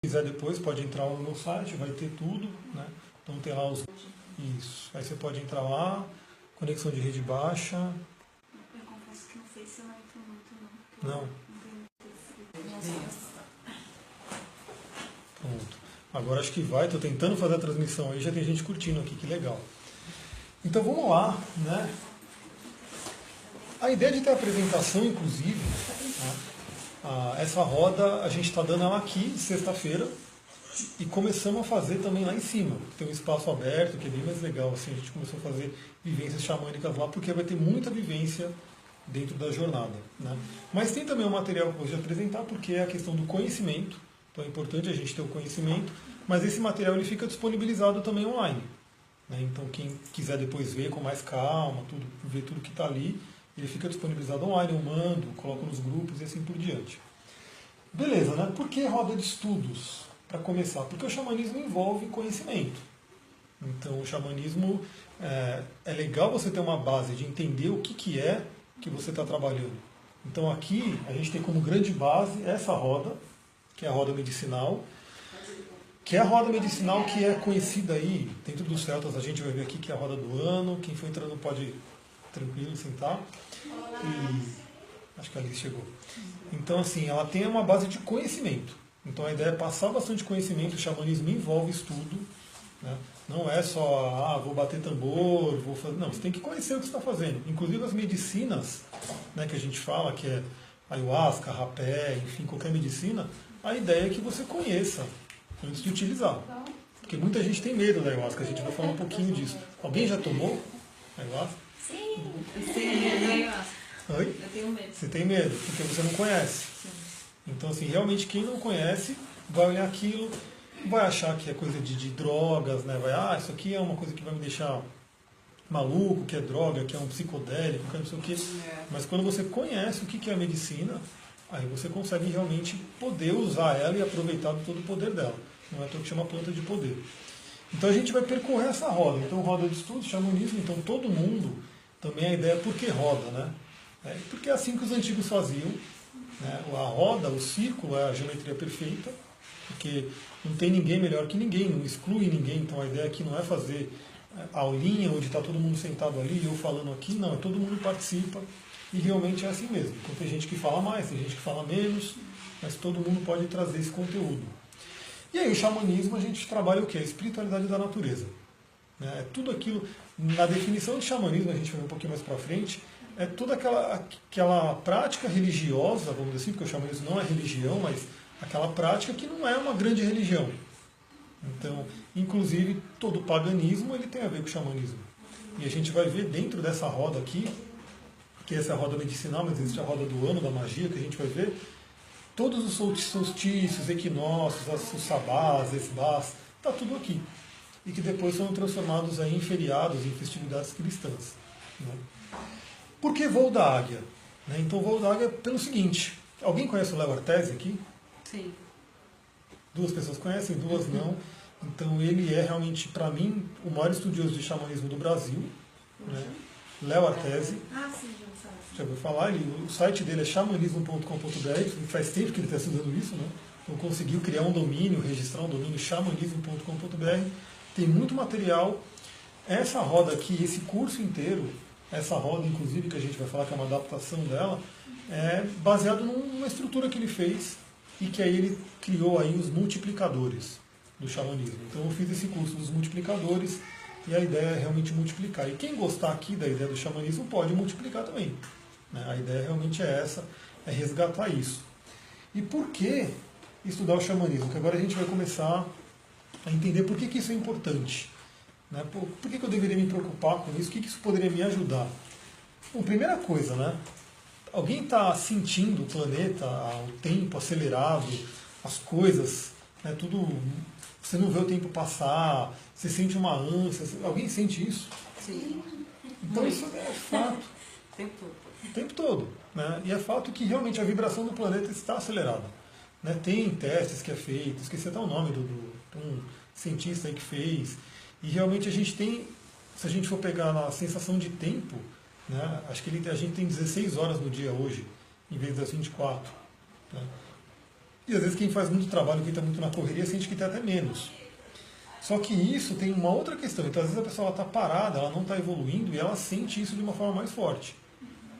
quiser depois pode entrar no meu site, vai ter tudo, né? Então tem lá os... Isso. Aí você pode entrar lá, conexão de rede baixa. Eu confesso que no Face eu não entro muito, não. Não. Pronto. Agora acho que vai, estou tentando fazer a transmissão aí, já tem gente curtindo aqui, que legal. Então vamos lá, né? A ideia de ter a apresentação, inclusive, né? Essa roda a gente está dando ela aqui, sexta-feira, e começamos a fazer também lá em cima. Tem um espaço aberto, que é bem mais legal, assim, a gente começou a fazer vivências xamânicas lá, porque vai ter muita vivência dentro da jornada, né? Mas tem também um material que eu vou apresentar, porque é a questão do conhecimento. Então é importante a gente ter o conhecimento, mas esse material ele fica disponibilizado também online, né? Então quem quiser depois ver com mais calma, ver tudo que está ali, ele fica disponibilizado online, eu mando, coloco nos grupos e assim por diante. Beleza, né? Por que roda de estudos? Para começar, porque o xamanismo envolve conhecimento. Então o xamanismo é legal você ter uma base de entender o que é que você está trabalhando. Então aqui a gente tem como grande base essa roda, que é a roda medicinal, que é a roda medicinal que é conhecida aí, dentro dos celtas a gente vai ver aqui que é a roda do ano, quem for entrando pode tranquilo sentar. E acho que a Alice chegou. Então assim, ela tem uma base de conhecimento. Então a ideia é passar bastante conhecimento, o xamanismo envolve estudo, né? Não é só, vou bater tambor, vou fazer... Não, você tem que conhecer o que você está fazendo. Inclusive as medicinas, né, que a gente fala, que é ayahuasca, rapé, enfim, qualquer medicina, a ideia é que você conheça antes de utilizar. Porque muita gente tem medo da ayahuasca, a gente vai falar um pouquinho disso. Alguém já tomou ayahuasca? Sim, ayahuasca. Oi? Eu tenho medo. Você tem medo, porque você não conhece. Então, assim, realmente quem não conhece vai olhar aquilo, vai achar que é coisa de drogas, né? Vai, isso aqui é uma coisa que vai me deixar maluco, que é droga, que é um psicodélico, que é não sei o quê. Mas quando você conhece o que é a medicina, aí você consegue realmente poder usar ela e aproveitar todo o poder dela. Não é tudo que chama planta de poder. Então a gente vai percorrer essa roda. Então roda de estudo, xamanismo, então todo mundo, também a ideia é por que roda, né? Porque é assim que os antigos faziam. A roda, o círculo é a geometria perfeita, porque não tem ninguém melhor que ninguém, não exclui ninguém, então a ideia aqui não é fazer aulinha onde está todo mundo sentado ali e eu falando aqui, não, todo mundo participa e realmente é assim mesmo. Então tem gente que fala mais, tem gente que fala menos, mas todo mundo pode trazer esse conteúdo. E aí o xamanismo a gente trabalha o que? A espiritualidade da natureza. É tudo aquilo, na definição de xamanismo, a gente vai ver um pouquinho mais para frente, é toda aquela prática religiosa, vamos dizer assim, porque o xamanismo não é religião, mas aquela prática que não é uma grande religião. Então, inclusive, todo o paganismo ele tem a ver com o xamanismo. E a gente vai ver dentro dessa roda aqui, que essa é a roda medicinal, mas existe a roda do ano, da magia, que a gente vai ver, todos os solstícios, equinócios, os sabás, esbás, está tudo aqui. E que depois são transformados aí em feriados, em festividades cristãs. Né? Por que voo da águia? Então, o voo da águia é pelo seguinte: alguém conhece o Léo Artesi aqui? Sim. 2 pessoas conhecem, 2 não. Então, ele é realmente, para mim, o maior estudioso de xamanismo do Brasil. Né? Léo Artesi. Sim, já ouviu falar? O site dele é xamanismo.com.br. Faz tempo que ele está estudando isso, né? Então, conseguiu criar um domínio, registrar um domínio, xamanismo.com.br. Tem muito material. Essa roda aqui, esse curso inteiro, essa roda, inclusive, que a gente vai falar que é uma adaptação dela, é baseado numa estrutura que ele fez e que aí ele criou aí os multiplicadores do xamanismo. Então eu fiz esse curso dos multiplicadores e a ideia é realmente multiplicar. E quem gostar aqui da ideia do xamanismo pode multiplicar também. Né? A ideia realmente é essa, é resgatar isso. E por que estudar o xamanismo? Que agora a gente vai começar a entender por que isso é importante. Né? Por que eu deveria me preocupar com isso? O que isso poderia me ajudar? Bom, primeira coisa, né? Alguém está sentindo o planeta, o tempo acelerado, as coisas, né? Tudo. Você não vê o tempo passar, você sente uma ânsia. Alguém sente isso? Sim. Então isso é fato. O tempo todo. Né? E é fato que realmente a vibração do planeta está acelerada. Né? Tem testes que é feito, esqueci até o nome de um cientista aí que fez. E realmente a gente tem, se a gente for pegar na sensação de tempo, né, acho que a gente tem 16 horas no dia hoje, em vez das 24. Né? E às vezes quem faz muito trabalho, quem está muito na correria, sente que tem até menos. Só que isso tem uma outra questão. Então às vezes a pessoa está parada, ela não está evoluindo e ela sente isso de uma forma mais forte.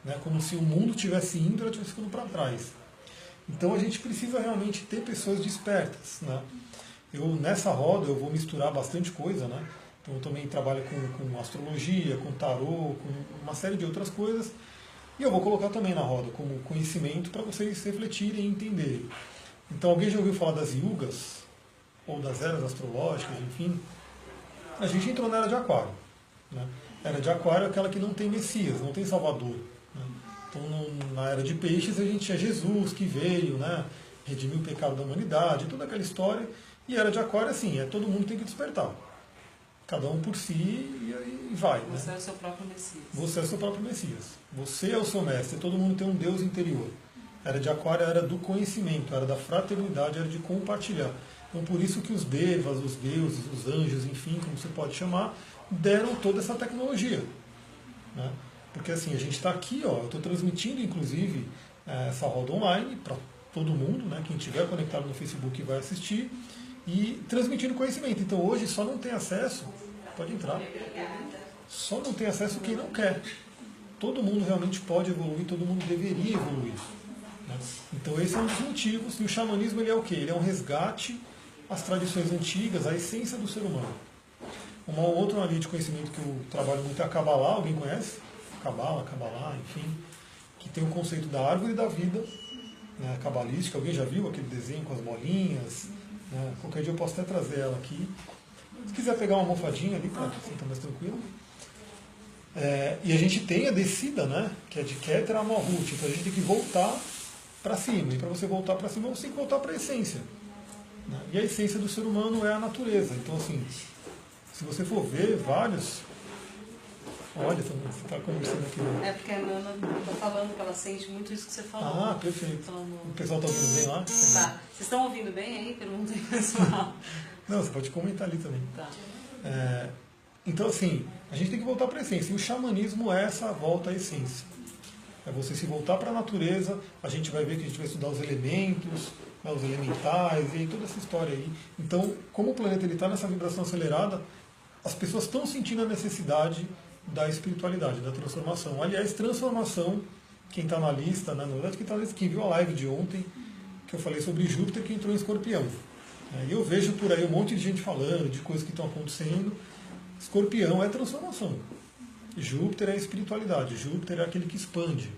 Né? Como se o mundo estivesse indo e ela estivesse ficando para trás. Então a gente precisa realmente ter pessoas despertas. Né? Nessa roda eu vou misturar bastante coisa. Né? Então eu também trabalho com astrologia, com tarô, com uma série de outras coisas. E eu vou colocar também na roda como conhecimento para vocês refletirem e entenderem. Então alguém já ouviu falar das yugas? Ou das eras astrológicas, enfim? A gente entrou na era de Aquário. Né? A era de Aquário é aquela que não tem Messias, não tem Salvador. Né? Então na era de Peixes a gente tinha Jesus que veio, né? Redimiu o pecado da humanidade, toda aquela história. E a era de Aquário assim, todo mundo tem que despertar. Cada um por si e vai. Você né? é o seu próprio Messias. Você é o seu próprio Messias. Você é o seu mestre. Todo mundo tem um Deus interior. A era de Aquário era do conhecimento, era da fraternidade, era de compartilhar. Então por isso que os devas, os deuses, os anjos, enfim, como você pode chamar, deram toda essa tecnologia. Né? Porque assim, a gente está aqui, eu estou transmitindo inclusive essa roda online para todo mundo, né? Quem estiver conectado no Facebook vai assistir, e transmitindo conhecimento. Então hoje só não tem acesso, pode entrar, só não tem acesso quem não quer. Todo mundo realmente pode evoluir, todo mundo deveria evoluir. Né? Então esse é um dos motivos, e o xamanismo ele é o quê? Ele é um resgate às tradições antigas, à essência do ser humano. Uma outra linha de conhecimento que eu trabalho muito é a Kabbalah, alguém conhece? Kabbalah, enfim, que tem o conceito da árvore da vida, né, cabalística. Alguém já viu aquele desenho com as bolinhas? Né? Qualquer dia eu posso até trazer ela aqui. Se quiser pegar uma almofadinha ali para sentar mais tranquilo. E a gente tem a descida, né, que é de Keter a Malhut. Então a gente tem que voltar para cima. E para você voltar para cima, você tem que voltar para a essência. Né? E a essência do ser humano é a natureza. Então, assim, se você for ver vários. Olha, você está conversando aqui. É porque a Nana está falando que ela sente muito isso que você falou. Ah, perfeito. Falando... O pessoal está ouvindo bem lá? Tá. Vocês estão ouvindo bem aí? Pergunta aí, pessoal. Não, você pode comentar ali também. Tá. Então, assim, a gente tem que voltar para a essência. E o xamanismo é essa volta à essência. É você se voltar para a natureza. A gente vai ver que a gente vai estudar os elementos, né, os elementais, e aí toda essa história aí. Então, como o planeta está nessa vibração acelerada, as pessoas estão sentindo a necessidade da espiritualidade, da transformação. Aliás, transformação, quem está na lista, né, na verdade, quem está na lista, quem viu a live de ontem, que eu falei sobre Júpiter, que entrou em Escorpião. E eu vejo por aí um monte de gente falando de coisas que estão acontecendo. Escorpião é transformação. Júpiter é espiritualidade. Júpiter é aquele que expande.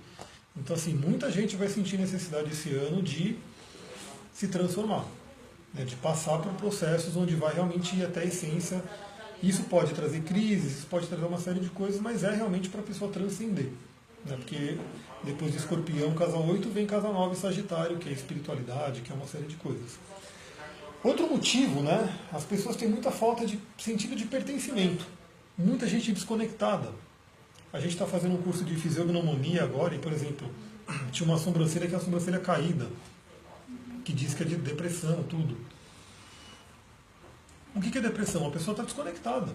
Então, assim, muita gente vai sentir necessidade esse ano de se transformar, né, de passar por processos onde vai realmente ir até a essência. Isso pode trazer crises, isso pode trazer uma série de coisas, mas é realmente para a pessoa transcender. Né, porque depois de Escorpião, casa 8, vem casa 9, Sagitário, que é espiritualidade, que é uma série de coisas. Outro motivo, né? As pessoas têm muita falta de sentido de pertencimento. Muita gente desconectada. A gente está fazendo um curso de fisiognomonia agora e, por exemplo, tinha uma sobrancelha que é a sobrancelha caída, que diz que é de depressão, tudo. O que é depressão? A pessoa está desconectada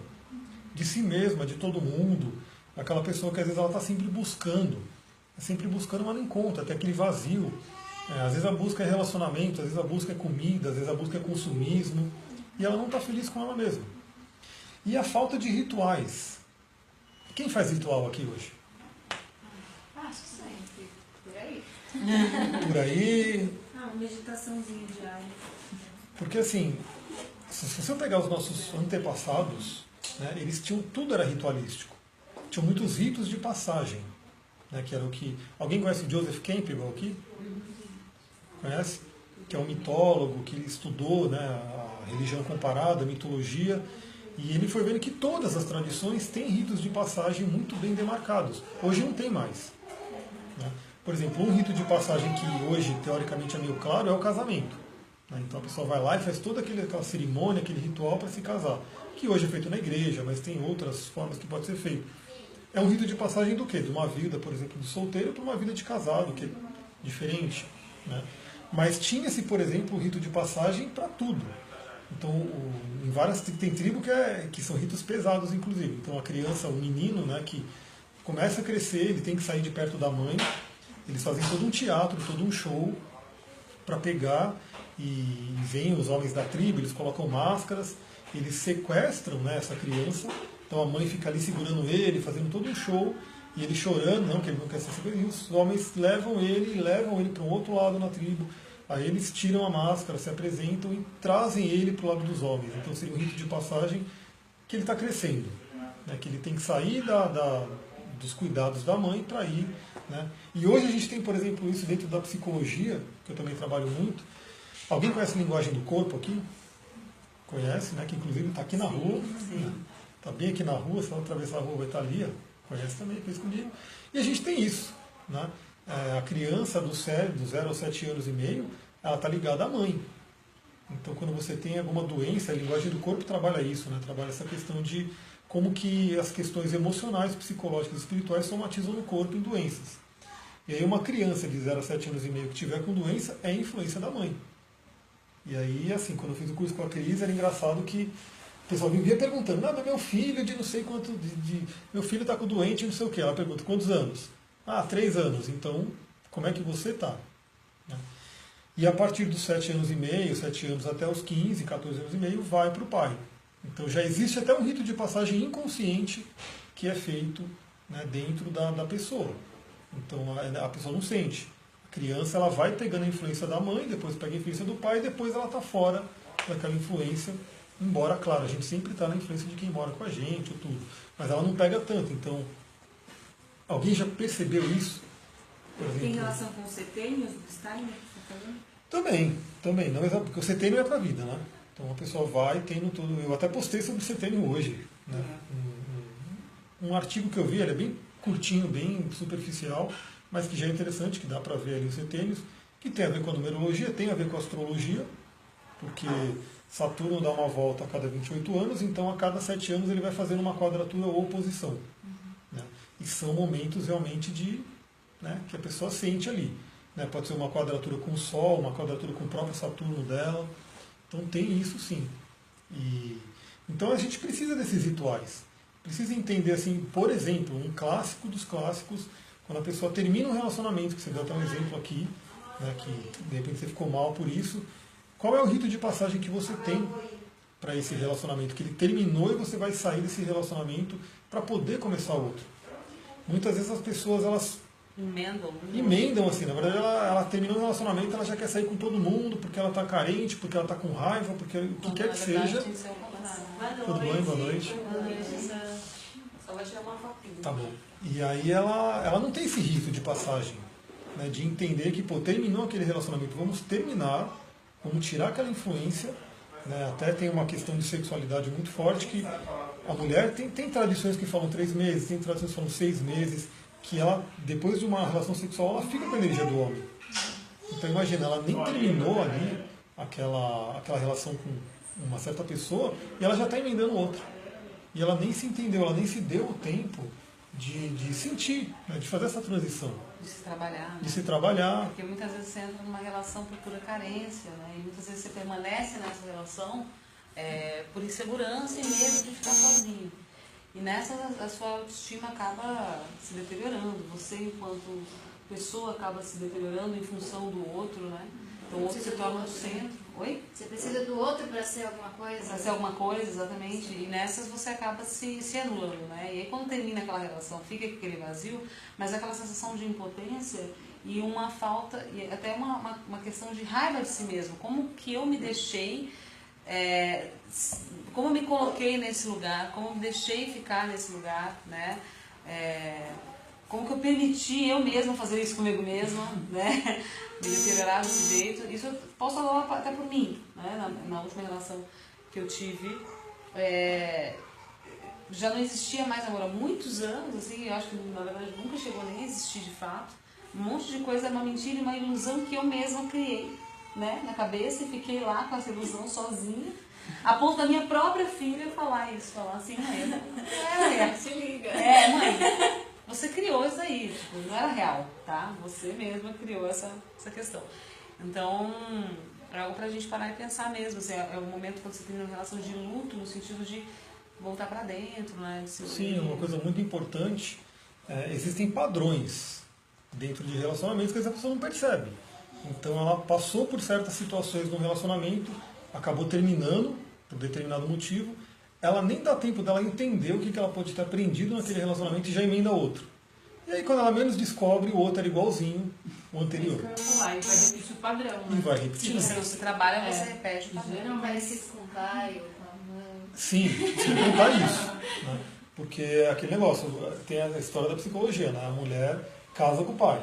de si mesma, de todo mundo. Aquela pessoa que às vezes ela está sempre buscando, mas não encontra, tem aquele vazio. Às vezes a busca é relacionamento, às vezes a busca é comida, às vezes a busca é consumismo, e ela não está feliz com ela mesma. E a falta de rituais. Quem faz ritual aqui hoje? Sempre. Por aí. Por aí. Uma meditaçãozinha diária. Porque assim, se você pegar os nossos antepassados, né, eles tinham, tudo era ritualístico. Tinham muitos ritos de passagem. Né, que era o que. Alguém conhece Joseph Campbell aqui? Conhece? Que é um mitólogo que estudou, né, a religião comparada, a mitologia, e ele foi vendo que todas as tradições têm ritos de passagem muito bem demarcados. Hoje não tem mais. Né? Por exemplo, um rito de passagem que hoje, teoricamente, é meio claro é o casamento. Né? Então a pessoa vai lá e faz toda aquela cerimônia, aquele ritual para se casar, que hoje é feito na igreja, mas tem outras formas que pode ser feito. É um rito de passagem do quê? De uma vida, por exemplo, de solteiro para uma vida de casado, que é diferente. Né? Mas tinha-se, por exemplo, o rito de passagem para tudo. Então, em várias tem tribo que são ritos pesados, inclusive. Então, a criança, o menino, né, que começa a crescer, ele tem que sair de perto da mãe. Eles fazem todo um teatro, todo um show, para pegar, e vêm os homens da tribo, eles colocam máscaras, eles sequestram, né, essa criança, então a mãe fica ali segurando ele, fazendo todo um show, e ele chorando, não, que ele não quer ser sequestrado, e os homens levam ele para um outro lado na tribo. Aí eles tiram a máscara, se apresentam e trazem ele para o lado dos homens. Então seria um rito de passagem que ele está crescendo, né? Que ele tem que sair dos cuidados da mãe para ir. Né? E hoje a gente tem, por exemplo, isso dentro da psicologia, que eu também trabalho muito. Alguém conhece a linguagem do corpo aqui? Conhece, né? Que inclusive está aqui na rua. Está bem aqui na rua, se ela atravessar a rua vai estar ali. Ó. Conhece também, fez comigo. E a gente tem isso. Né? A criança do 0 aos 7 anos e meio, ela está ligada à mãe. Então, quando você tem alguma doença, a linguagem do corpo trabalha isso, né? Trabalha essa questão de como que as questões emocionais, psicológicas e espirituais somatizam no corpo em doenças. E aí uma criança de 0 a 7 anos e meio que tiver com doença é influência da mãe. E aí, assim, quando eu fiz o curso com a Cris, era engraçado que o pessoal vivia perguntando, não, mas meu filho de não sei quanto, meu filho está com doente, não sei o quê. Ela pergunta, quantos anos? 3 anos. Então, como é que você está? Né? E a partir dos 7 anos e meio, 7 anos até os 15, 14 anos e meio, vai para o pai. Então já existe até um rito de passagem inconsciente que é feito, né, dentro da pessoa. Então a pessoa não sente. A criança ela vai pegando a influência da mãe, depois pega a influência do pai, e depois ela está fora daquela influência. Embora, claro, a gente sempre está na influência de quem mora com a gente, ou tudo. Mas ela não pega tanto. Então, alguém já percebeu isso? Por exemplo, Tem relação com os setênios do Steiner que você falou? Também. Não, porque o setênio é para a vida, né? Então a pessoa vai tendo tudo. Eu até postei sobre o setênio hoje. Né? Um artigo que eu vi, ele é bem curtinho, bem superficial, mas que já é interessante, que dá para ver ali os setênios, que tem a ver com a numerologia, tem a ver com a astrologia, porque Saturno dá uma volta a cada 28 anos, então a cada 7 anos ele vai fazendo uma quadratura ou oposição. Né? E são momentos realmente de, né, que a pessoa sente ali. Né? Pode ser uma quadratura com o Sol, uma quadratura com o próprio Saturno dela. Então tem isso sim. Então a gente precisa desses rituais. Precisa entender, assim, por exemplo, um clássico dos clássicos, quando a pessoa termina um relacionamento, que você deu até um exemplo aqui, né, que de repente você ficou mal por isso, qual é o rito de passagem que você tem para esse relacionamento? Que ele terminou e você vai sair desse relacionamento para poder começar outro. Muitas vezes as pessoas, elas emendam assim, na verdade ela terminou um relacionamento, ela já quer sair com todo mundo, porque ela está carente, porque ela está com raiva, porque o que quer que seja. Tudo bem? Boa noite. Só vai tirar uma fotinha. Tá bom. E aí ela não tem esse rito de passagem, né, de entender que, terminou aquele relacionamento, vamos terminar, vamos tirar aquela influência, né, até tem uma questão de sexualidade muito forte, que a mulher tem tradições que falam 3 meses, tem tradições que falam 6 meses, que ela, depois de uma relação sexual, ela fica com a energia do homem. Então imagina, ela nem terminou ali aquela relação com uma certa pessoa e ela já está emendando outra. E ela nem se entendeu, ela nem se deu o tempo de sentir, né, de fazer essa transição. De se trabalhar. Né? De se trabalhar. Porque muitas vezes você entra numa relação por pura carência, né? E muitas vezes você permanece nessa relação por insegurança e medo de ficar sozinho. E nessa a sua autoestima acaba se deteriorando. Você, enquanto pessoa, acaba se deteriorando em função do outro, né? Então o outro se torna o centro. Oi? Você precisa do outro para ser alguma coisa? Para ser alguma coisa, exatamente. E nessas você acaba se anulando, né? E aí quando termina aquela relação, fica aquele vazio, mas aquela sensação de impotência e uma falta, e até uma questão de raiva de si mesmo. Como que eu me deixei, como eu me coloquei nesse lugar, como eu me deixei ficar nesse lugar, né? Como que eu permiti eu mesma fazer isso comigo mesma, né? Me deteriorar desse jeito. Isso eu posso falar até por mim, né? Na última relação que eu tive, já não existia mais amor há muitos anos, assim, eu acho que na verdade nunca chegou nem a existir de fato. Um monte de coisa é uma mentira e uma ilusão que eu mesma criei, né? Na cabeça, e fiquei lá com essa ilusão sozinha, a ponto da minha própria filha falar assim, mãe, se liga. Mãe, você criou isso aí, tipo, não era real, tá? Você mesma criou essa questão. Então, é algo pra gente parar e pensar mesmo, assim, é um momento quando você tem uma relação de luto, no sentido de voltar pra dentro, né? Sim, uma coisa muito importante, existem padrões dentro de relacionamentos que a pessoa não percebe. Então ela passou por certas situações no relacionamento, acabou terminando por determinado motivo, ela nem dá tempo dela entender o que ela pode ter aprendido naquele relacionamento e já emenda outro. E aí quando ela menos descobre, o outro era igualzinho ao anterior. Isso que eu ia falar, e vai repetir o padrão, E né? vai Se repetindo. você não se trabalha, você repete o padrão. Geralmente. Parecido com o pai ou com a mãe. Sim, sem contar isso. Né? Porque é aquele negócio, tem a história da psicologia, né? A mulher casa com o pai.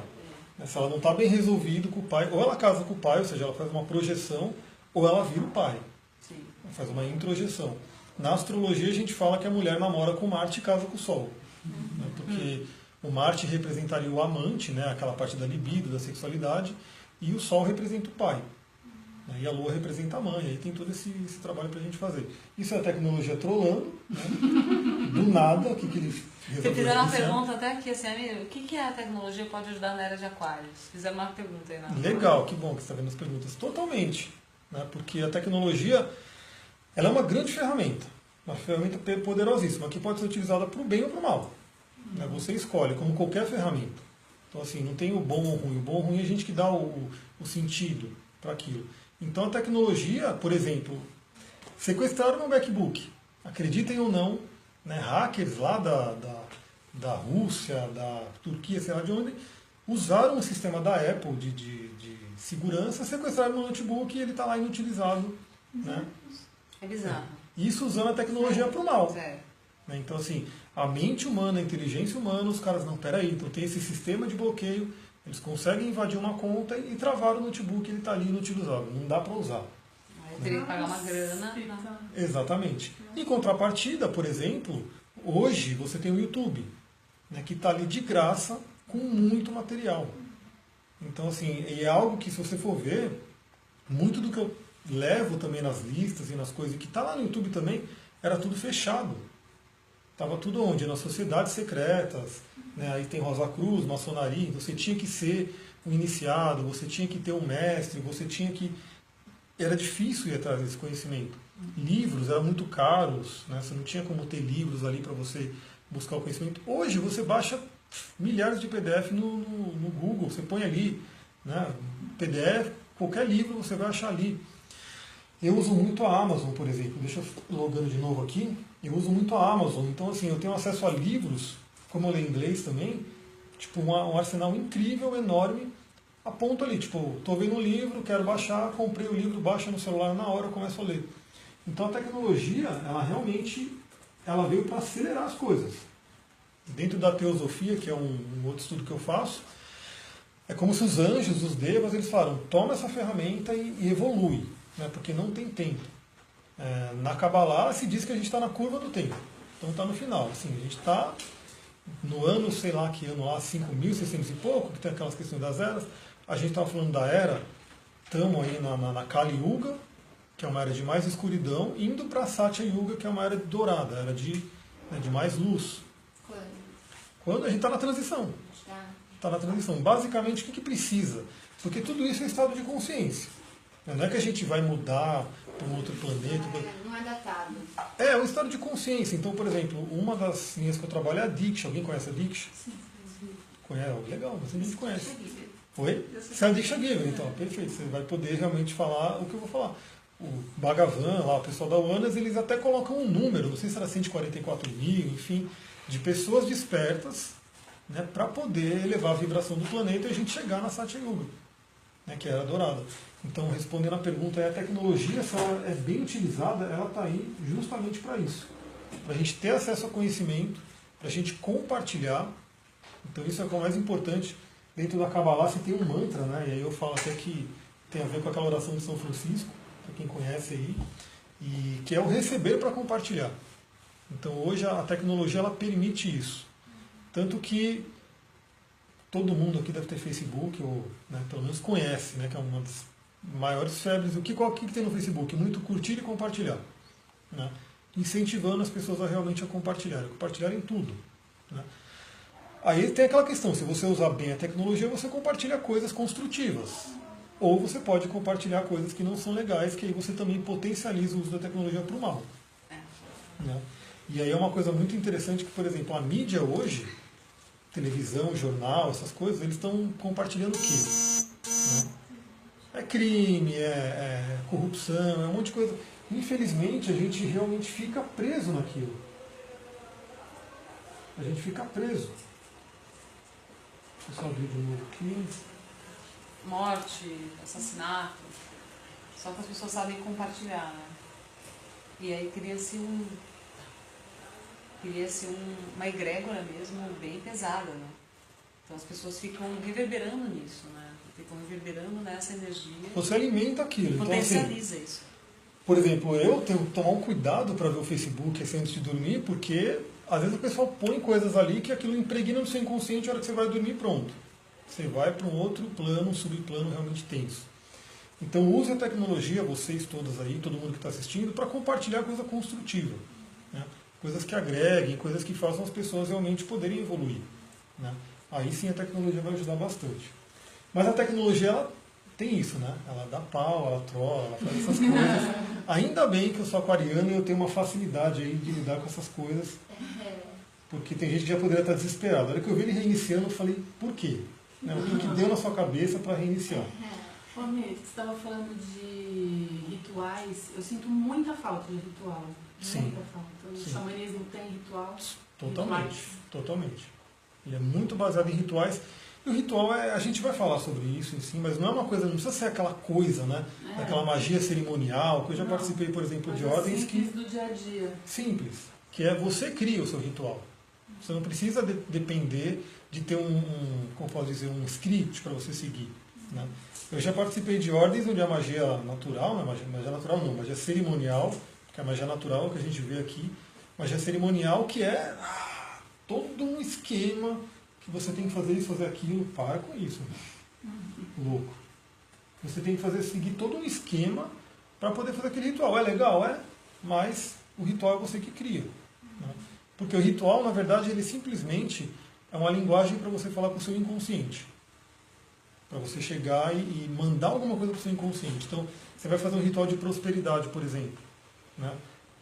Se ela não está bem resolvido com o pai, ou ela casa com o pai, ou seja, ela faz uma projeção, ou ela vira o pai. Sim. Faz uma introjeção. Na astrologia a gente fala que a mulher namora com Marte e casa com o Sol. Né? Porque o Marte representaria o amante, né? Aquela parte da libido, da sexualidade, e o Sol representa o pai. Né? E a Lua representa a mãe. Aí tem todo esse trabalho para a gente fazer. Isso é a tecnologia trolando, né? Do nada, o que eles Você resolveram fizeram uma esse ano. pergunta até aqui, assim, amigo, o que a tecnologia pode ajudar na era de Aquários? Fizeram uma pergunta aí na Legal, que bom que você está vendo as perguntas. Totalmente. Né? Porque a tecnologia ela é uma grande ferramenta. Uma ferramenta poderosíssima, que pode ser utilizada para o bem ou para o mal. Né? Você escolhe, como qualquer ferramenta. Então, assim, não tem o bom ou o ruim. O bom ou o ruim é a gente que dá o sentido para aquilo. Então, a tecnologia, por exemplo, sequestraram meu MacBook. Acreditem ou não, né, hackers lá da Rússia, da Turquia, sei lá de onde, usaram o sistema da Apple de segurança, sequestraram meu notebook e ele está lá inutilizado. Né? É bizarro. Isso usando a tecnologia para o mal. Sério. Né? Então, assim, a mente humana, a inteligência humana, os caras, não, peraí, então tem esse sistema de bloqueio, eles conseguem invadir uma conta e travar o notebook, ele está ali inutilizável, não dá para usar. Aí eu teria que pagar uma grana. Fica- Exatamente. Em contrapartida, por exemplo, hoje você tem o YouTube, né, que está ali de graça com muito material. Então, assim, é algo que, se você for ver, muito do que eu levo também nas listas e nas coisas que está lá no YouTube também, era tudo fechado. Estava tudo onde? Nas sociedades secretas, né? Aí tem Rosa Cruz, maçonaria, você tinha que ser um iniciado, você tinha que ter um mestre, você tinha que... Era difícil ir atrás desse conhecimento. Livros eram muito caros, né? Você não tinha como ter livros ali para você buscar o conhecimento. Hoje você baixa milhares de PDF no Google, você põe ali, né? PDF, qualquer livro você vai achar ali. Eu uso muito a Amazon, por exemplo. Deixa eu logando de novo aqui. Eu uso muito a Amazon. Então, assim, eu tenho acesso a livros, como eu leio inglês também, tipo, um arsenal incrível, enorme, a ponto ali, tipo, estou vendo um livro, quero baixar, comprei o livro, baixa no celular na hora, eu começo a ler. Então, a tecnologia, ela realmente ela veio para acelerar as coisas. Dentro da teosofia, que é um outro estudo que eu faço, é como se os anjos, os devas, eles falaram, toma essa ferramenta e evolui, né, porque não tem tempo. Na Kabbalah se diz que a gente está na curva do tempo, então está no final. Assim, a gente está no ano, sei lá que ano lá, 5.600 e pouco, que tem aquelas questões das eras, a gente estava falando da era, estamos aí na Kali Yuga, que é uma era de mais escuridão, indo para a Satya Yuga, que é uma era dourada, era de mais luz. Quando? Quando a gente está na transição. Já. Está na transição. Basicamente, o que precisa? Porque tudo isso é estado de consciência. Não é que a gente vai mudar para um outro planeta. Não é datado. É um estado de consciência. Então, por exemplo, uma das linhas que eu trabalho é a Diksha. Alguém conhece a Diksha? Sim. Conhece? Legal, mas a gente conhece. Cheguei. Oi? Você é a Diksha Giver, então. Perfeito. Você vai poder realmente falar o que eu vou falar. O Bhagavan, lá, o pessoal da UANAS, eles até colocam um número, não sei se era 144 mil, enfim, de pessoas despertas, né, para poder elevar a vibração do planeta e a gente chegar na Satya Yuga, né, que era dourada. Então, respondendo a pergunta, a tecnologia, se ela é bem utilizada, ela está aí justamente para isso. Para a gente ter acesso ao conhecimento, para a gente compartilhar. Então, isso é o que é o mais importante. Dentro da Kabbalah, você tem um mantra, né, e aí eu falo até que tem a ver com aquela oração de São Francisco, para quem conhece aí, e que é o receber para compartilhar. Então, hoje, a tecnologia ela permite isso. Tanto que todo mundo aqui deve ter Facebook, ou, né, pelo menos conhece, né, que é uma das maiores febres. O que tem no Facebook? Muito curtir e compartilhar. Né? Incentivando as pessoas a realmente compartilharem tudo. Né? Aí tem aquela questão, se você usar bem a tecnologia, você compartilha coisas construtivas. Ou você pode compartilhar coisas que não são legais, que aí você também potencializa o uso da tecnologia para o mal. Né? E aí é uma coisa muito interessante que, por exemplo, a mídia hoje, televisão, jornal, essas coisas, eles estão compartilhando o quê? Né? crime, é corrupção, é um monte de coisa. Infelizmente, a gente realmente fica preso naquilo. A gente fica preso. Deixa eu só abrir de novo aqui. Morte, assassinato. Só que as pessoas sabem compartilhar, né? E aí cria-se uma egrégora mesmo bem pesada, né? Então as pessoas ficam reverberando nisso, né? Ficam reverberando nessa energia. Você alimenta aquilo. Então, Potencializa assim, isso. por exemplo, eu tenho que tomar um cuidado para ver o Facebook assim, antes de dormir, porque às vezes o pessoal põe coisas ali que aquilo impregna no seu inconsciente, a hora que você vai dormir, pronto. Você vai para um outro plano, um subplano realmente tenso. Então use a tecnologia, vocês todos aí, todo mundo que está assistindo, para compartilhar coisa construtiva. Né? Coisas que agreguem, coisas que façam as pessoas realmente poderem evoluir. Né? Aí sim a tecnologia vai ajudar bastante. Mas a tecnologia, ela tem isso, né? Ela dá pau, ela trola, ela faz essas coisas. Ainda bem que eu sou aquariano e eu tenho uma facilidade aí de lidar com essas coisas. Porque tem gente que já poderia estar desesperada. Na hora que eu vi ele reiniciando, eu falei, por quê? Né? O que deu na sua cabeça para reiniciar? Ô, Mê, você estava falando de rituais. Eu sinto muita falta de ritual. Sim. Muita falta. O Sim. xamanismo tem ritual? Totalmente. Rituais. Totalmente. Ele é muito baseado em rituais. E o ritual, a gente vai falar sobre isso em si, mas não é uma coisa, não precisa ser aquela coisa, né? Aquela magia cerimonial, que eu já participei, por exemplo, de ordens que... do dia a dia. Simples. Que é você cria o seu ritual. Você não precisa depender de ter como posso dizer, um script para você seguir. Né? Eu já participei de ordens onde a magia natural, não magia natural não, magia cerimonial, porque a magia natural é o que a gente vê aqui, magia cerimonial que é todo um esquema que você tem que fazer isso, fazer aquilo, para com isso. Louco. Você tem que seguir todo um esquema para poder fazer aquele ritual. É legal, mas o ritual é você que cria. Né? Porque o ritual, na verdade, ele simplesmente é uma linguagem para você falar com o seu inconsciente. Para você chegar e mandar alguma coisa para o seu inconsciente. Então, você vai fazer um ritual de prosperidade, por exemplo. Né?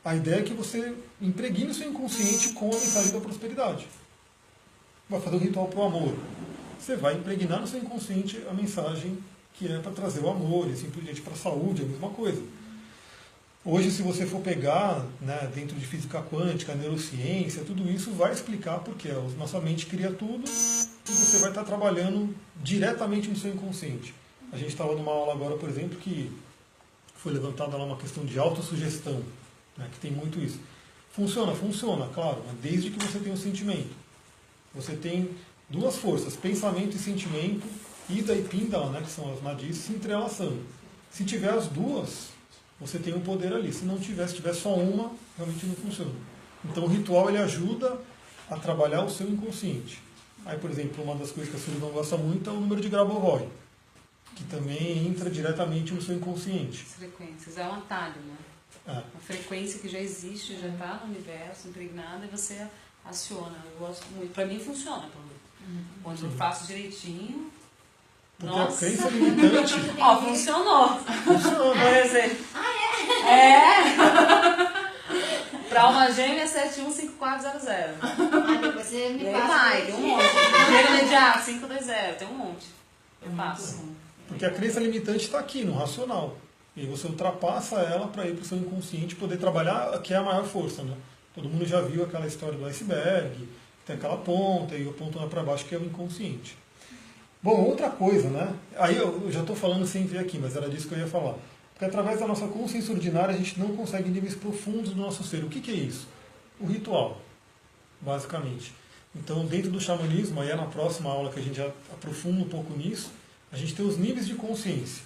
A ideia é que você impregne o seu inconsciente com a mensagem da prosperidade. Vai fazer um ritual para o amor. Você vai impregnar no seu inconsciente a mensagem que é para trazer o amor, e assim por diante, para a saúde, é a mesma coisa. Hoje, se você for pegar, né, dentro de física quântica, neurociência, tudo isso vai explicar porque a nossa mente cria tudo e você vai estar trabalhando diretamente no seu inconsciente. A gente estava numa aula agora, por exemplo, que foi levantada lá uma questão de autossugestão, né, que tem muito isso. Funciona, claro, mas desde que você tenha um sentimento. Você tem duas forças, pensamento e sentimento, Ida e Pindala, né, que são as nadis, se entrelaçando. Se tiver as duas, você tem um poder ali. Se não tiver, se tiver só uma, realmente não funciona. Então o ritual ele ajuda a trabalhar o seu inconsciente. Aí, por exemplo, uma das coisas que a Sullivan gosta muito é o número de Grabovoi, que também entra diretamente no seu inconsciente. As frequências, é um atalho, né? Uma frequência que já existe, já está no universo, impregnada, e você aciona. Eu gosto muito. Para mim funciona. Quando eu faço direitinho. Porque nossa. a crença limitante... Ó, funcionou. Funciona. Por exemplo. É! Para alma gêmea 715400. Depois você me E aí passa. vai, tem um monte. Dinheiro imediato 520, tem um monte. Eu faço. Porque a crença limitante está aqui, no racional. E aí você ultrapassa ela para ir para o seu inconsciente poder trabalhar, que é a maior força. Né? Todo mundo já viu aquela história do iceberg, tem aquela ponta, e o ponto lá para baixo que é o inconsciente. Bom, outra coisa, né? Aí eu já estou falando sem ver aqui, mas era disso que eu ia falar. Porque através da nossa consciência ordinária a gente não consegue níveis profundos do nosso ser. O que é isso? O ritual, basicamente. Então, dentro do xamanismo, aí é na próxima aula que a gente já aprofunda um pouco nisso, a gente tem os níveis de consciência.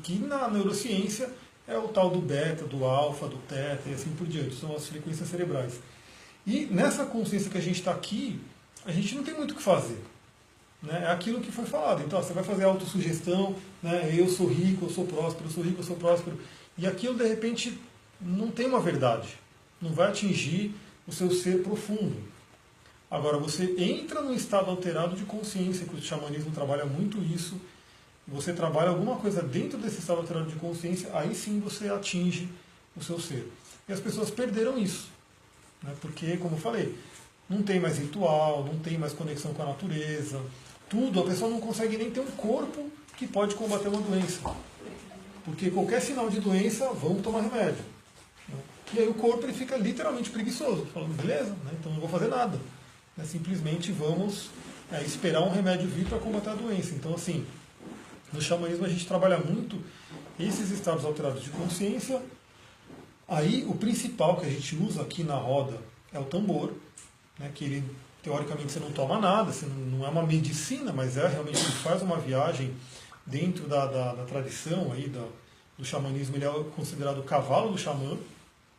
Que na neurociência é o tal do beta, do alfa, do teta e assim por diante. São as frequências cerebrais. E nessa consciência que a gente está aqui, a gente não tem muito o que fazer. Né? É aquilo que foi falado. Então, você vai fazer autossugestão, né? Eu sou rico, eu sou próspero, eu sou rico, eu sou próspero. E aquilo, de repente, não tem uma verdade. Não vai atingir o seu ser profundo. Agora, você entra num estado alterado de consciência, que o xamanismo trabalha muito isso. Você trabalha alguma coisa dentro desse estado alterado de consciência, aí sim você atinge o seu ser. E as pessoas perderam isso. Né? Porque, como eu falei, não tem mais ritual, não tem mais conexão com a natureza. Tudo, a pessoa não consegue nem ter um corpo que pode combater uma doença. Porque qualquer sinal de doença, vamos tomar remédio. E aí o corpo ele fica literalmente preguiçoso, falando, beleza, né? Então não vou fazer nada. Simplesmente vamos esperar um remédio vir para combater a doença. Então, assim, no xamanismo a gente trabalha muito esses estados alterados de consciência. Aí o principal que a gente usa aqui na roda é o tambor, né? Que ele, teoricamente, você não toma nada, você não é uma medicina, mas realmente ele faz uma viagem dentro da tradição aí do xamanismo. Ele é considerado o cavalo do xamã,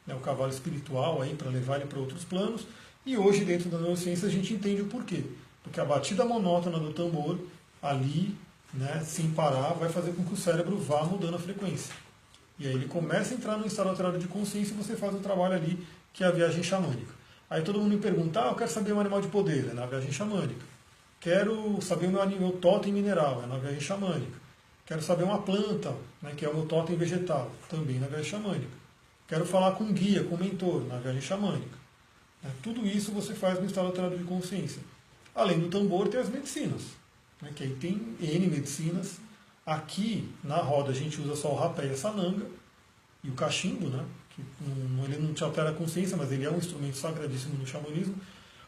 né? O cavalo espiritual aí para levar ele para outros planos. E hoje, dentro da neurociência, a gente entende o porquê. Porque a batida monótona do tambor, ali, né, sem parar, vai fazer com que o cérebro vá mudando a frequência. E aí ele começa a entrar num estado alterado de consciência e você faz o trabalho ali, que é a viagem xamânica. Aí todo mundo me pergunta, eu quero saber um animal de poder, é na viagem xamânica. Quero saber o meu totem mineral, é na viagem xamânica. Quero saber uma planta, né, que é o meu totem vegetal, também na viagem xamânica. Quero falar com um guia, com um mentor, na viagem xamânica. Tudo isso você faz no estado alterado de consciência. Além do tambor, tem as medicinas, né, que aí tem N medicinas. Aqui na roda a gente usa só o rapé e a sananga e o cachimbo, né, que ele não te altera a consciência, mas ele é um instrumento sagradíssimo no xamanismo.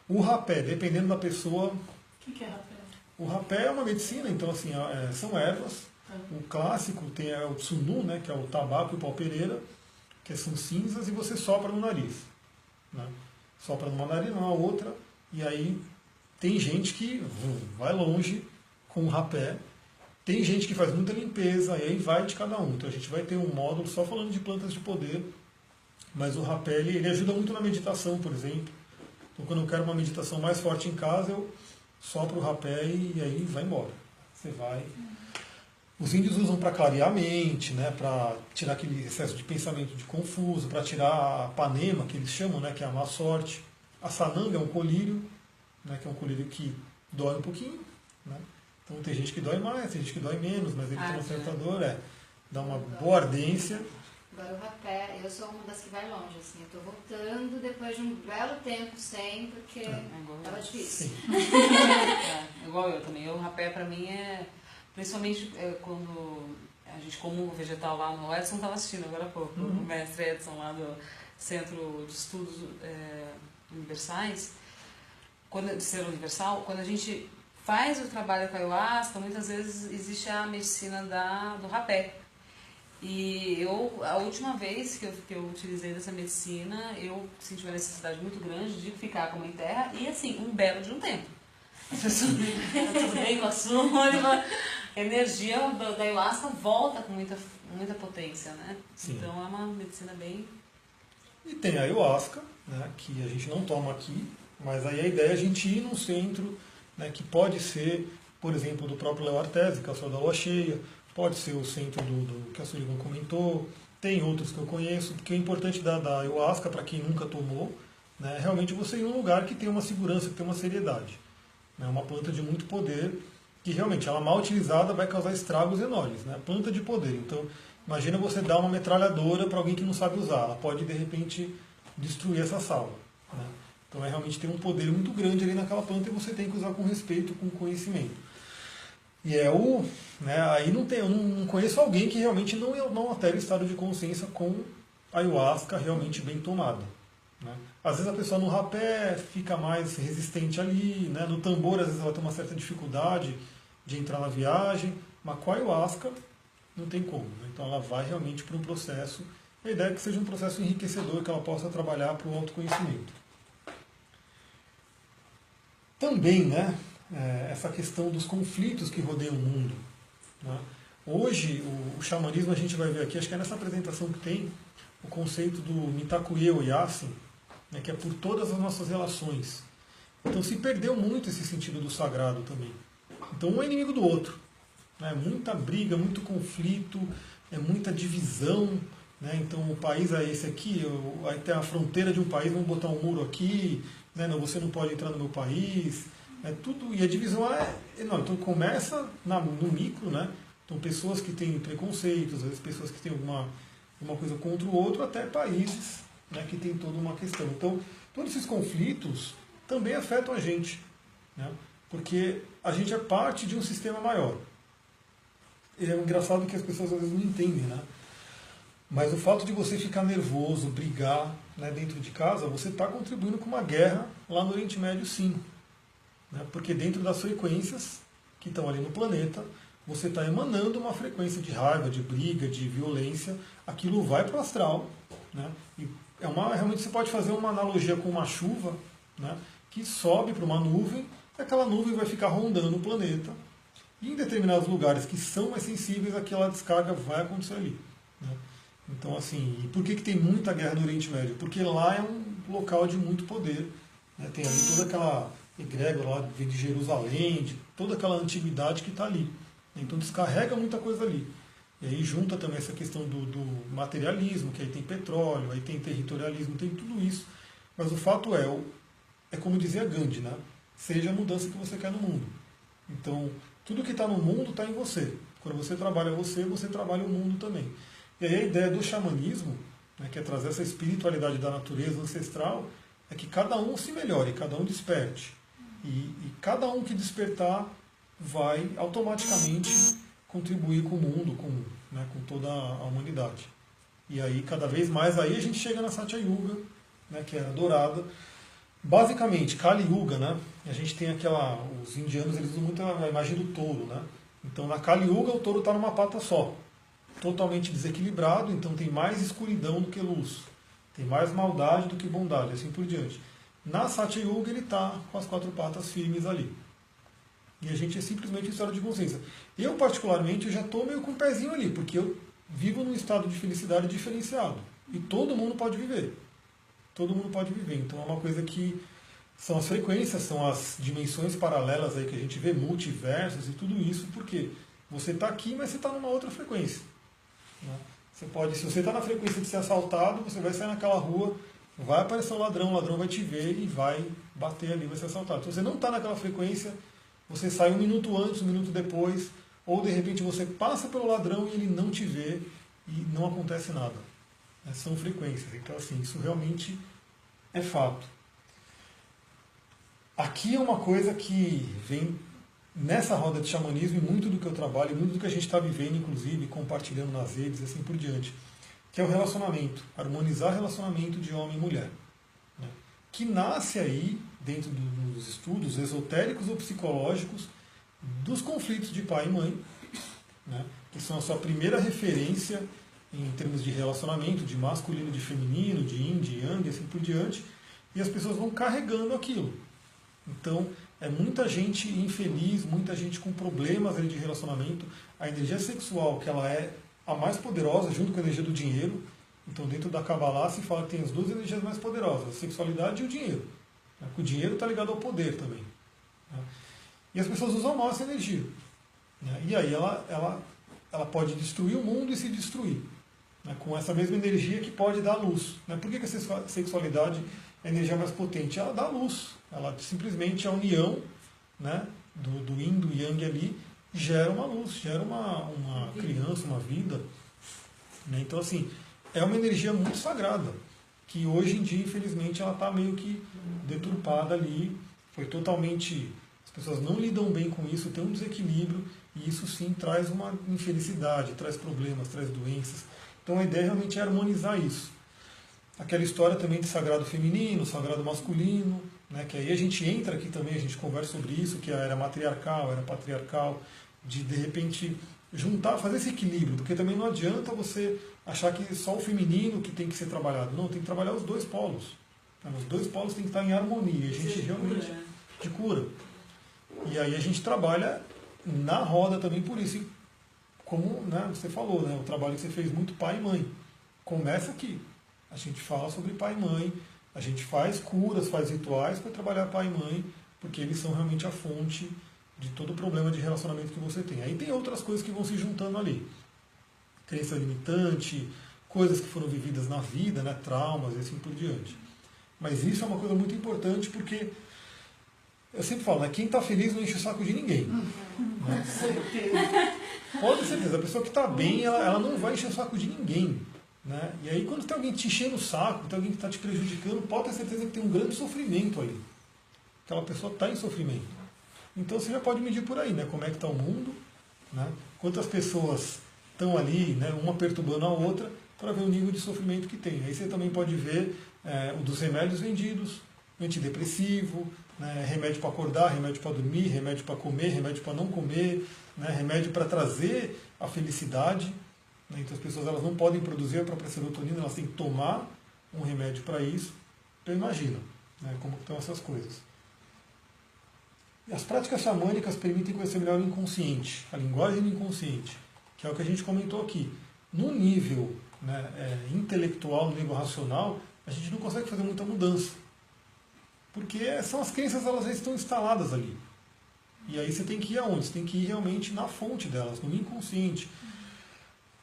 O rapé, dependendo da pessoa. O que é rapé? O rapé é uma medicina, então assim, são ervas. O clássico tem o tsunu, né, que é o tabaco e o pau-pereira, que são cinzas, e você sopra no nariz. Né? Sopra numa narina, na outra, e aí tem gente que vai longe com o rapé, tem gente que faz muita limpeza, e aí vai de cada um. Então a gente vai ter um módulo só falando de plantas de poder, mas o rapé ele ajuda muito na meditação, por exemplo. Então quando eu quero uma meditação mais forte em casa, eu sopro o rapé e aí vai embora. Você vai. Os índios usam para clarear a mente, né, para tirar aquele excesso de pensamento de confuso, para tirar a panema, que eles chamam, né, que é a má sorte. A sananga é um colírio, né, que é um colírio que dói um pouquinho. Né? Então tem gente que dói mais, tem gente que dói menos, mas ele tem uma certa dor, dá uma boa ardência. Agora o rapé, eu sou uma das que vai longe, assim, eu tô voltando depois de um belo tempo sem, porque tava difícil. Igual eu também. O rapé pra mim principalmente quando a gente come um vegetal lá no Edson estava assistindo agora há pouco, o mestre Edson lá do Centro de Estudos Universais, de Ser Universal, quando a gente faz o trabalho com a ayahuasca, muitas vezes existe a medicina do rapé. E a última vez que eu utilizei dessa medicina, eu senti uma necessidade muito grande de ficar com a mãe terra e assim, um belo de um tempo. Tudo bem com a sua, a energia da ayahuasca volta com muita potência, né? Sim. Então é uma medicina bem... E tem a ayahuasca, né, que a gente não toma aqui, mas aí a ideia é a gente ir num centro, né, que pode ser, por exemplo, do próprio Léo Artesi, que é o Senhor da Lua Cheia, pode ser o centro do que a Sullivan comentou, tem outros que eu conheço, porque o importante da ayahuasca, para quem nunca tomou, né, é realmente você ir num lugar que tem uma segurança, que tem uma seriedade. É uma planta de muito poder, que realmente, ela mal utilizada, vai causar estragos enormes. Né? Planta de poder. Então, imagina você dar uma metralhadora para alguém que não sabe usar. Ela pode, de repente, destruir essa sala. Né? Então, realmente tem um poder muito grande ali naquela planta e você tem que usar com respeito, com conhecimento. E aí eu não conheço alguém que realmente não altere o estado de consciência com ayahuasca realmente bem tomada. Né? Às vezes a pessoa no rapé fica mais resistente ali, né? No tambor às vezes ela tem uma certa dificuldade de entrar na viagem, mas com a ayahuasca não tem como. Né? Então ela vai realmente para um processo, a ideia é que seja um processo enriquecedor, que ela possa trabalhar para o autoconhecimento. Também, né, essa questão dos conflitos que rodeiam o mundo. Né? Hoje, o xamanismo, a gente vai ver aqui, acho que é nessa apresentação que tem o conceito do Mitakuye Oyasin, né, que é por todas as nossas relações. Então se perdeu muito esse sentido do sagrado também. Então um é inimigo do outro. Né? Muita briga, muito conflito, muita divisão. Né? Então o país é esse aqui, aí tem a fronteira de um país, vamos botar um muro aqui, né? Não, você não pode entrar no meu país. Tudo, e a divisão é enorme. Então começa no micro, né? Então pessoas que têm preconceitos, às vezes pessoas que têm uma coisa contra o outro, até países, né, que tem toda uma questão. Então, todos esses conflitos também afetam a gente, né, porque a gente é parte de um sistema maior. é engraçado que as pessoas às vezes não entendem, né? Mas o fato de você ficar nervoso, brigar, né, dentro de casa, você está contribuindo com uma guerra lá no Oriente Médio, sim. Né? Porque dentro das frequências que estão ali no planeta, você está emanando uma frequência de raiva, de briga, de violência, aquilo vai para o astral. Né? E realmente você pode fazer uma analogia com uma chuva, né, que sobe para uma nuvem, e aquela nuvem vai ficar rondando o planeta. E em determinados lugares que são mais sensíveis, aquela descarga vai acontecer ali. Né? Então, assim, e por que tem muita guerra no Oriente Médio? Porque lá é um local de muito poder. Né? Tem ali toda aquela egrégora lá de Jerusalém, de toda aquela antiguidade que está ali. Então descarrega muita coisa ali. E aí junta também essa questão do materialismo, que aí tem petróleo, aí tem territorialismo, tem tudo isso. Mas o fato é como dizia Gandhi, né? Seja a mudança que você quer no mundo. Então, tudo que está no mundo está em você. Quando você trabalha você trabalha o mundo também. E aí a ideia do xamanismo, né, que é trazer essa espiritualidade da natureza ancestral, é que cada um se melhore, cada um desperte. E cada um que despertar vai automaticamente contribuir com o mundo, com toda a humanidade. E aí, cada vez mais, aí a gente chega na Satya Yuga, né, que é a dourada. Basicamente, Kali Yuga, né, a gente tem os indianos eles usam muito a imagem do touro. Né? Então, na Kali Yuga, o touro está numa pata só, totalmente desequilibrado, então tem mais escuridão do que luz, tem mais maldade do que bondade, assim por diante. Na Satya Yuga, ele está com as 4 patas firmes ali. E a gente é simplesmente um estado de consciência. Eu, particularmente, eu já estou meio com o pezinho ali, porque eu vivo num estado de felicidade diferenciado. E todo mundo pode viver. Todo mundo pode viver. Então é uma coisa que são as frequências, são as dimensões paralelas aí que a gente vê, multiversos e tudo isso, porque você está aqui, mas você está numa outra frequência. Né? Se você está na frequência de ser assaltado, você vai sair naquela rua, vai aparecer o ladrão vai te ver e vai bater ali, vai ser assaltado. Se você não está naquela frequência, você sai 1 minuto antes, 1 minuto depois, ou de repente você passa pelo ladrão e ele não te vê e não acontece nada. São frequências. Então, assim, isso realmente é fato. Aqui é uma coisa que vem nessa roda de xamanismo e muito do que eu trabalho, muito do que a gente está vivendo, inclusive, compartilhando nas redes e assim por diante, que é o relacionamento, harmonizar relacionamento de homem e mulher. Né? Que nasce aí, dentro dos estudos esotéricos ou psicológicos, dos conflitos de pai e mãe, né? Que são a sua primeira referência em termos de relacionamento, de masculino, de feminino, de yin, de yang, e assim por diante, e as pessoas vão carregando aquilo. Então, é muita gente infeliz, muita gente com problemas ali de relacionamento. A energia sexual, que ela é a mais poderosa, junto com a energia do dinheiro. Então, dentro da Kabbalah se fala que tem as 2 energias mais poderosas, a sexualidade e o dinheiro. O dinheiro está ligado ao poder também. E as pessoas usam mal essa energia. E aí ela pode destruir o mundo e se destruir. Com essa mesma energia que pode dar luz. Por que a sexualidade é a energia mais potente? Ela dá luz. Ela simplesmente, a união, né, do yin, do yang ali, gera uma luz, gera uma criança, uma vida. Então, assim, é uma energia muito sagrada, que hoje em dia, infelizmente, ela está meio que deturpada ali. Foi totalmente... As pessoas não lidam bem com isso, tem um desequilíbrio, e isso sim traz uma infelicidade, traz problemas, traz doenças. Então a ideia realmente é harmonizar isso. Aquela história também de sagrado feminino, sagrado masculino, né, que aí a gente entra aqui também, a gente conversa sobre isso, que era matriarcal, era patriarcal, de repente juntar, fazer esse equilíbrio, porque também não adianta você achar que só o feminino que tem que ser trabalhado. Não, tem que trabalhar os 2 polos. Os 2 polos têm que estar em harmonia, a gente realmente... De cura. E aí a gente trabalha na roda também por isso. E como, né, você falou, né, o trabalho que você fez muito pai e mãe. Começa aqui. A gente fala sobre pai e mãe, a gente faz curas, faz rituais para trabalhar pai e mãe, porque eles são realmente a fonte de todo o problema de relacionamento que você tem. Aí tem outras coisas que vão se juntando ali. Crença limitante, coisas que foram vividas na vida, né, traumas e assim por diante. Mas isso é uma coisa muito importante porque... Eu sempre falo, né? Quem está feliz não enche o saco de ninguém. Né? Pode ter certeza, a pessoa que está bem, ela não vai encher o saco de ninguém. Né? E aí quando tem alguém te enchendo o saco, tem alguém que está te prejudicando, pode ter certeza que tem um grande sofrimento ali. Aquela pessoa está em sofrimento. Então você já pode medir por aí, né? Como é que está o mundo, né? quantas pessoas estão ali, né, uma perturbando a outra, para ver o nível de sofrimento que tem. Aí você também pode ver o dos remédios vendidos, antidepressivo, né, remédio para acordar, remédio para dormir, remédio para comer, remédio para não comer, né, remédio para trazer a felicidade. Né, então as pessoas elas não podem produzir a própria serotonina, elas têm que tomar um remédio para isso. Então imagina, né, como estão essas coisas. E as práticas xamânicas permitem conhecer melhor o inconsciente, a linguagem do inconsciente, que é o que a gente comentou aqui. No nível, né, intelectual, no nível racional, a gente não consegue fazer muita mudança. Porque são as crenças, elas já estão instaladas ali. E aí você tem que ir aonde? Você tem que ir realmente na fonte delas, no inconsciente.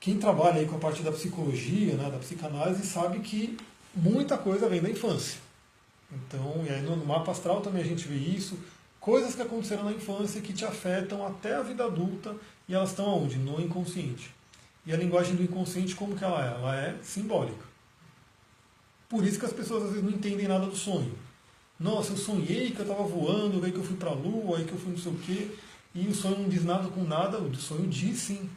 Quem trabalha aí com a parte da psicologia, né, da psicanálise, sabe que muita coisa vem da infância. Então, e aí no mapa astral também a gente vê isso. Coisas que aconteceram na infância que te afetam até a vida adulta e elas estão aonde? No inconsciente. E a linguagem do inconsciente, como que ela é? Ela é simbólica. Por isso que as pessoas às vezes não entendem nada do sonho. Nossa, eu sonhei que eu estava voando, aí que eu fui para a lua, aí que eu fui não sei o quê, e o sonho não diz nada com nada, o sonho diz sim.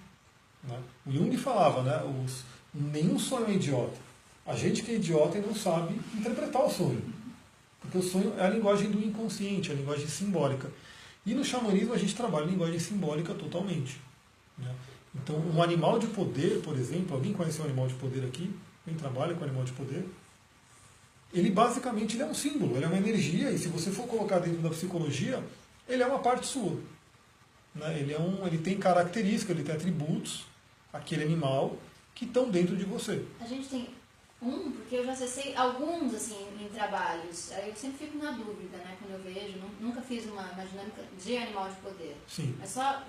Né? O Jung falava, né? Nenhum sonho é idiota. A gente que é idiota e não sabe interpretar o sonho. Porque o sonho é a linguagem do inconsciente, a linguagem simbólica. E no xamanismo a gente trabalha a linguagem simbólica totalmente. Né? Então, um animal de poder, por exemplo, alguém conhece um animal de poder aqui? Quem trabalha com animal de poder? Ele basicamente ele é um símbolo, ele é uma energia, e se você for colocar dentro da psicologia, ele é uma parte sua. Né? Ele tem características, ele tem atributos, aquele animal, que estão dentro de você. A gente tem porque eu já acessei alguns assim, em trabalhos, aí eu sempre fico na dúvida, né, quando eu vejo, nunca fiz uma dinâmica de animal de poder. Sim. Mas só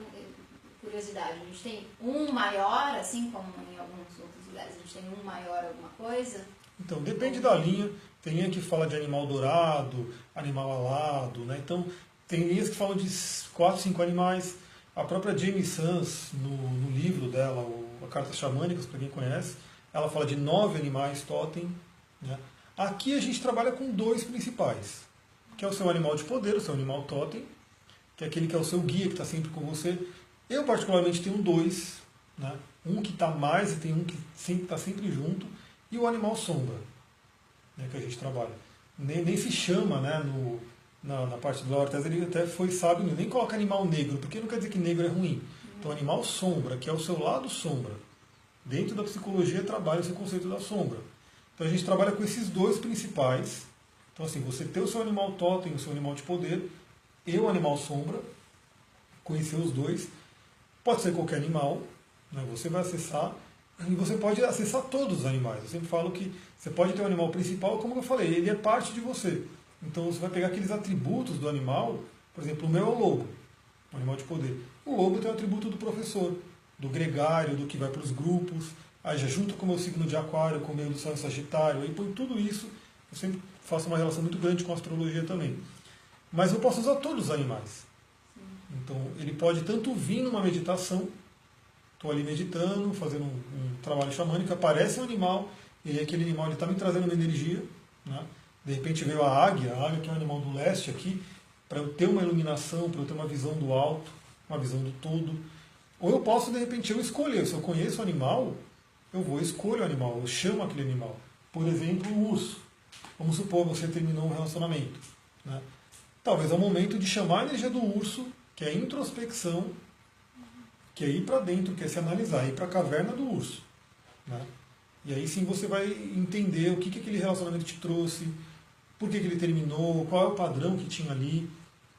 curiosidade, a gente tem um maior, assim como em alguns outros lugares, a gente tem um maior alguma coisa? Então, depende da linha. Tem linha que fala de animal dourado, animal alado, né? Então, tem linhas que falam de 4, 5 animais. A própria Jamie Sams, no livro dela, A Cartas Xamânicas, para quem conhece, ela fala de 9 animais totem. Né? Aqui a gente trabalha com 2 principais, que é o seu animal de poder, o seu animal totem, que é aquele que é o seu guia, que está sempre com você. Eu, particularmente, tenho 2. Né? Um que está mais e tem um que está sempre junto. E o animal sombra, né, que a gente trabalha. Nem se chama, né, na parte do Léo Ortez, ele até foi sábio, nem coloca animal negro, porque não quer dizer que negro é ruim. Então, animal sombra, que é o seu lado sombra. Dentro da psicologia trabalha esse conceito da sombra. Então, a gente trabalha com esses 2 principais. Então, assim, você ter o seu animal totem, o seu animal de poder, e o animal sombra, conhecer os 2. Pode ser qualquer animal, né, você vai acessar. E você pode acessar todos os animais. Eu sempre falo que você pode ter um animal principal, como eu falei, ele é parte de você. Então você vai pegar aqueles atributos do animal, por exemplo, o meu é o lobo, o animal de poder. O lobo tem o atributo do professor, do gregário, do que vai para os grupos, aí já junto com o meu signo de aquário, com o meu do sol em sagitário, aí põe tudo isso. Eu sempre faço uma relação muito grande com a astrologia também. Mas eu posso usar todos os animais. Então ele pode tanto vir numa meditação, estou ali meditando, fazendo um trabalho xamânico, aparece um animal, e aquele animal está me trazendo uma energia. Né? De repente veio a águia que é um animal do leste aqui, para eu ter uma iluminação, para eu ter uma visão do alto, uma visão do todo. Ou eu posso, de repente, eu escolher. Se eu conheço o animal, eu vou escolher o animal, eu chamo aquele animal. Por exemplo, o urso. Vamos supor que você terminou um relacionamento. Né? Talvez é o momento de chamar a energia do urso, que é a introspecção, que é ir para dentro, que é se analisar, ir para a caverna do urso. Né? E aí sim você vai entender o que aquele relacionamento te trouxe, por que ele terminou, qual é o padrão que tinha ali,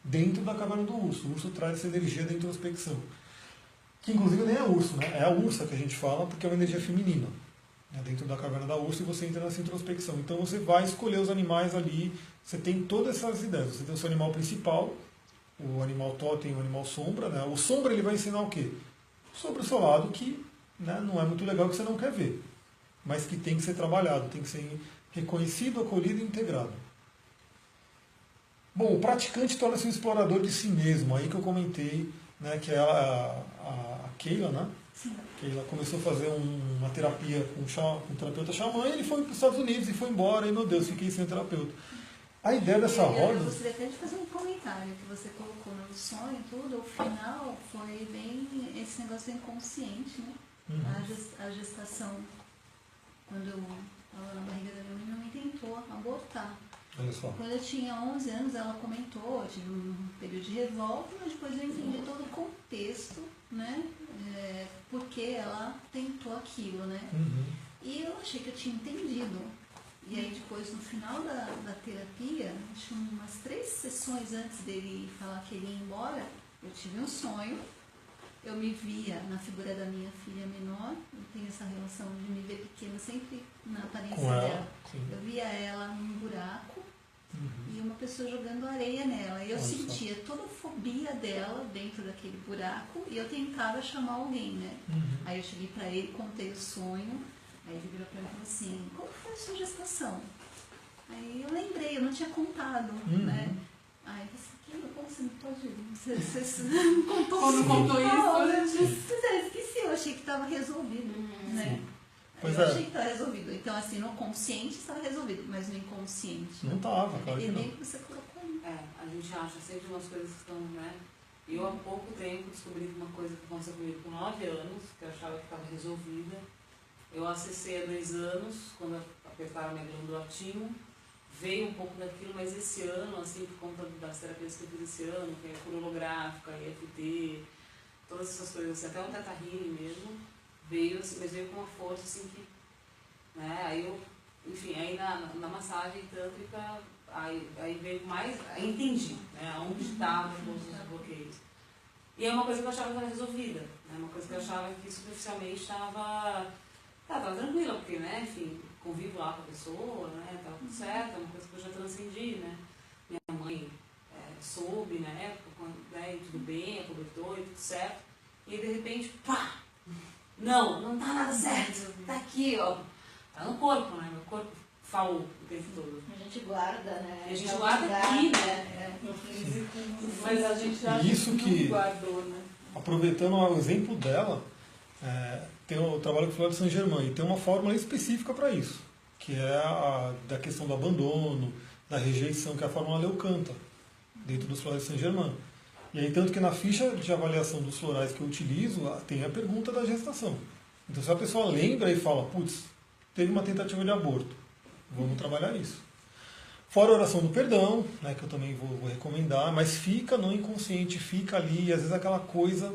dentro da caverna do urso. O urso traz essa energia da introspecção. Que inclusive nem é urso, né? É a ursa que a gente fala, porque é uma energia feminina. Né? Dentro da caverna da ursa e você entra nessa introspecção. Então você vai escolher os animais ali, você tem todas essas ideias. Você tem o seu animal principal, o animal totem, o animal sombra. Né? O sombra ele vai ensinar o quê? Sobre o seu lado que, né, não é muito legal, que você não quer ver, mas que tem que ser trabalhado, tem que ser reconhecido, acolhido e integrado. Bom, o praticante torna-se um explorador de si mesmo, aí que eu comentei, né, que é a Keila, né? Sim. Keila começou a fazer uma terapia com um terapeuta xamã, e ele foi para os Estados Unidos e foi embora, e meu Deus, fiquei sem terapeuta. A ideia dessa Eu roda... gostaria até de fazer um comentário que você colocou no sonho e tudo. O final foi bem esse negócio do inconsciente, né? A gestação, quando eu estava na barriga da minha mãe tentou abortar. Olha só. Quando eu tinha 11 anos, ela comentou, eu tive um período de revolta, mas depois eu entendi todo o contexto, né? Porque ela tentou aquilo, né? E eu achei que eu tinha entendido. E aí depois, no final da terapia, acho que umas 3 sessões antes dele falar que ele ia embora, eu tive um sonho. Eu me via na figura da minha filha menor, eu tenho essa relação de me ver pequena sempre na aparência Com ela, dela. sim. Eu via ela num buraco e uma pessoa jogando areia nela. E eu Olha sentia toda a fobia dela dentro daquele buraco e eu tentava chamar alguém, né? Aí eu cheguei pra ele, contei o sonho, aí ele virou pra mim e falou assim, como foi a sua gestação? Aí eu lembrei, eu não tinha contado, né? Aí eu falei, como você não pode... Você não contou Ou não contou isso? Pois é, esqueci, eu achei que estava resolvido, né? Pois eu é. achei que estava resolvido. Então, assim, no consciente estava resolvido, mas no inconsciente. Não estava, claro que E não. bem que você colocou aí. A gente acha sempre umas coisas que estão, né? Eu há pouco tempo descobri uma coisa que aconteceu comigo com 9 anos, que eu achava que estava resolvida. Eu acessei há 2 anos, quando apertaram minha glândula timo. Veio um pouco daquilo, mas esse ano, assim, por conta das terapias que eu fiz esse ano, que é cura holográfica, EFT, todas essas coisas, assim, até um Theta Healing mesmo, veio, assim, mas veio com uma força, assim, que, né, aí eu, enfim, aí na massagem tântrica, aí veio mais, aí entendi, né, onde estavam todos os bloqueios. E é uma coisa que eu achava que estava resolvida, né, uma coisa que eu achava que superficialmente estava tranquila, porque, né, enfim, convivo lá com a pessoa, né, tá tudo certo, é uma coisa que eu já transcendi, né. Minha mãe soube na época, né, e tudo bem, acobertou e tudo certo, e de repente, pá! Não tá nada certo, tá aqui, ó, tá no corpo, né, meu corpo falou o tempo todo. A gente guarda, né? E a gente guarda aqui, né. Mas a gente acha Isso que que- não guardou, né? Aproveitando o exemplo dela, tem o trabalho com o Flor de Saint-Germain e tem uma fórmula específica para isso, que é a da questão do abandono, da rejeição, que é a fórmula Leucanta, dentro dos Flores de Saint-Germain. E aí, tanto que na ficha de avaliação dos florais que eu utilizo, tem a pergunta da gestação. Então, se a pessoa lembra e fala, putz, teve uma tentativa de aborto, vamos trabalhar isso. Fora a oração do perdão, né, que eu também vou recomendar, mas fica no inconsciente, fica ali, e às vezes aquela coisa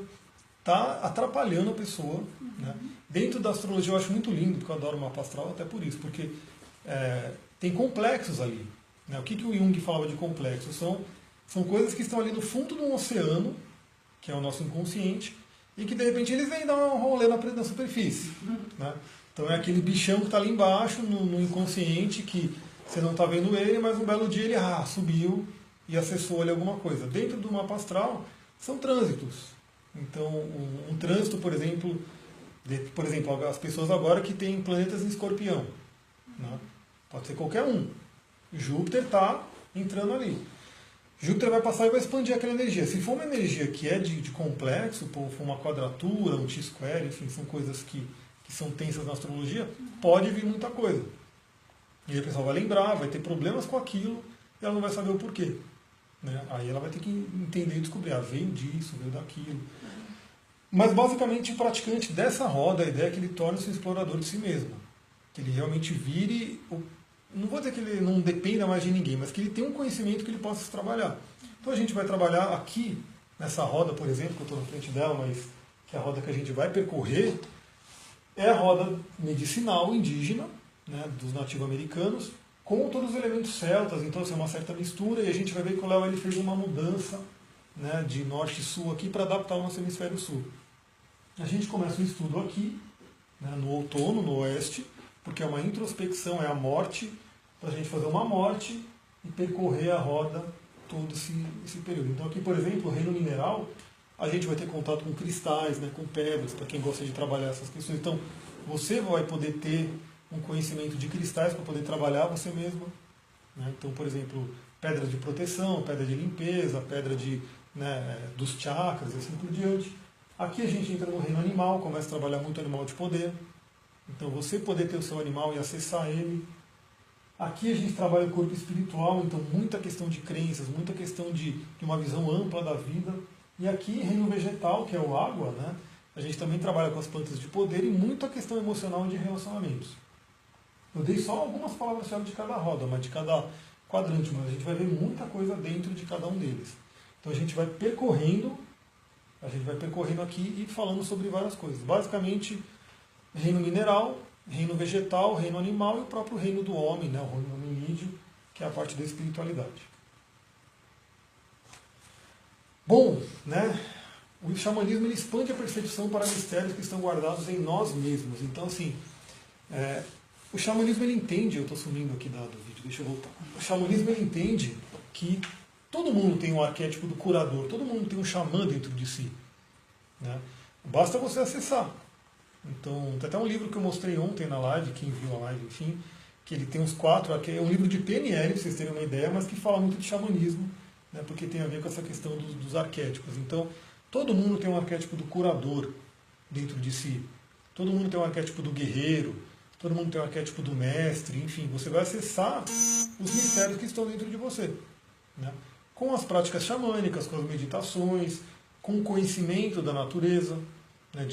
está atrapalhando a pessoa. Né? Dentro da astrologia eu acho muito lindo, porque eu adoro o mapa astral, até por isso, porque tem complexos ali. Né? O que o Jung falava de complexos? São coisas que estão ali no fundo do oceano, que é o nosso inconsciente, e que de repente eles vêm dar um rolê na superfície. Né? Então é aquele bichão que está ali embaixo, no inconsciente, que você não está vendo ele, mas um belo dia ele subiu e acessou ali alguma coisa. Dentro do mapa astral são trânsitos. Então, um trânsito, por exemplo, as pessoas agora que têm planetas em Escorpião, né? Pode ser qualquer um. Júpiter está entrando ali. Júpiter vai passar e vai expandir aquela energia. Se for uma energia que é de complexo, for uma quadratura, um T-square, enfim, são coisas que são tensas na astrologia, pode vir muita coisa. E aí a pessoa vai lembrar, vai ter problemas com aquilo, e ela não vai saber o porquê. Né? Aí ela vai ter que entender e descobrir, veio disso, veio daquilo. Mas basicamente o praticante dessa roda, a ideia é que ele torne-se um explorador de si mesmo. Que ele realmente vire, não vou dizer que ele não dependa mais de ninguém, mas que ele tenha um conhecimento que ele possa trabalhar. Então a gente vai trabalhar aqui, nessa roda, por exemplo, que eu estou na frente dela, mas que é a roda que a gente vai percorrer, é a roda medicinal indígena, né, dos nativo-americanos, com todos os elementos celtas, então é uma certa mistura, e a gente vai ver que o Léo ele fez uma mudança, né, de norte e sul aqui para adaptar o nosso hemisfério sul. A gente começa o estudo aqui, né, no outono, no oeste, porque é uma introspecção, é a morte, para a gente fazer uma morte e percorrer a roda todo esse período. Então aqui, por exemplo, o reino mineral, a gente vai ter contato com cristais, né, com pedras, para quem gosta de trabalhar essas questões. Então você vai poder ter um conhecimento de cristais para poder trabalhar você mesmo. Né? Então, por exemplo, pedra de proteção, pedra de limpeza, pedra dos chakras e assim por diante. Aqui a gente entra no reino animal, começa a trabalhar muito animal de poder. Então você poder ter o seu animal e acessar ele. Aqui a gente trabalha o corpo espiritual, então muita questão de crenças, muita questão de uma visão ampla da vida. E aqui, reino vegetal, que é o água, né? A gente também trabalha com as plantas de poder e muito a questão emocional de relacionamentos. Eu dei só algumas palavras-chave de cada roda, mas de cada quadrante, mas a gente vai ver muita coisa dentro de cada um deles. Então a gente vai percorrendo aqui e falando sobre várias coisas. Basicamente, reino mineral, reino vegetal, reino animal e o próprio reino do homem, né? O reino hominídeo, que é a parte da espiritualidade. Bom, né? O xamanismo ele expande a percepção para mistérios que estão guardados em nós mesmos. Então, assim, o xamanismo ele entende, eu estou sumindo aqui do vídeo, deixa eu voltar. O xamanismo ele entende que todo mundo tem um arquétipo do curador, todo mundo tem um xamã dentro de si, né? Basta você acessar. Então, tem até um livro que eu mostrei ontem na live, quem viu a live, enfim, que ele tem uns 4, que é um livro de PNL, para vocês terem uma ideia, mas que fala muito de xamanismo, né, porque tem a ver com essa questão dos arquétipos. Então, todo mundo tem um arquétipo do curador dentro de si. Todo mundo tem um arquétipo do guerreiro, todo mundo tem um arquétipo do mestre, enfim, você vai acessar os mistérios que estão dentro de você, né? Com as práticas xamânicas, com as meditações, com o conhecimento da natureza, né,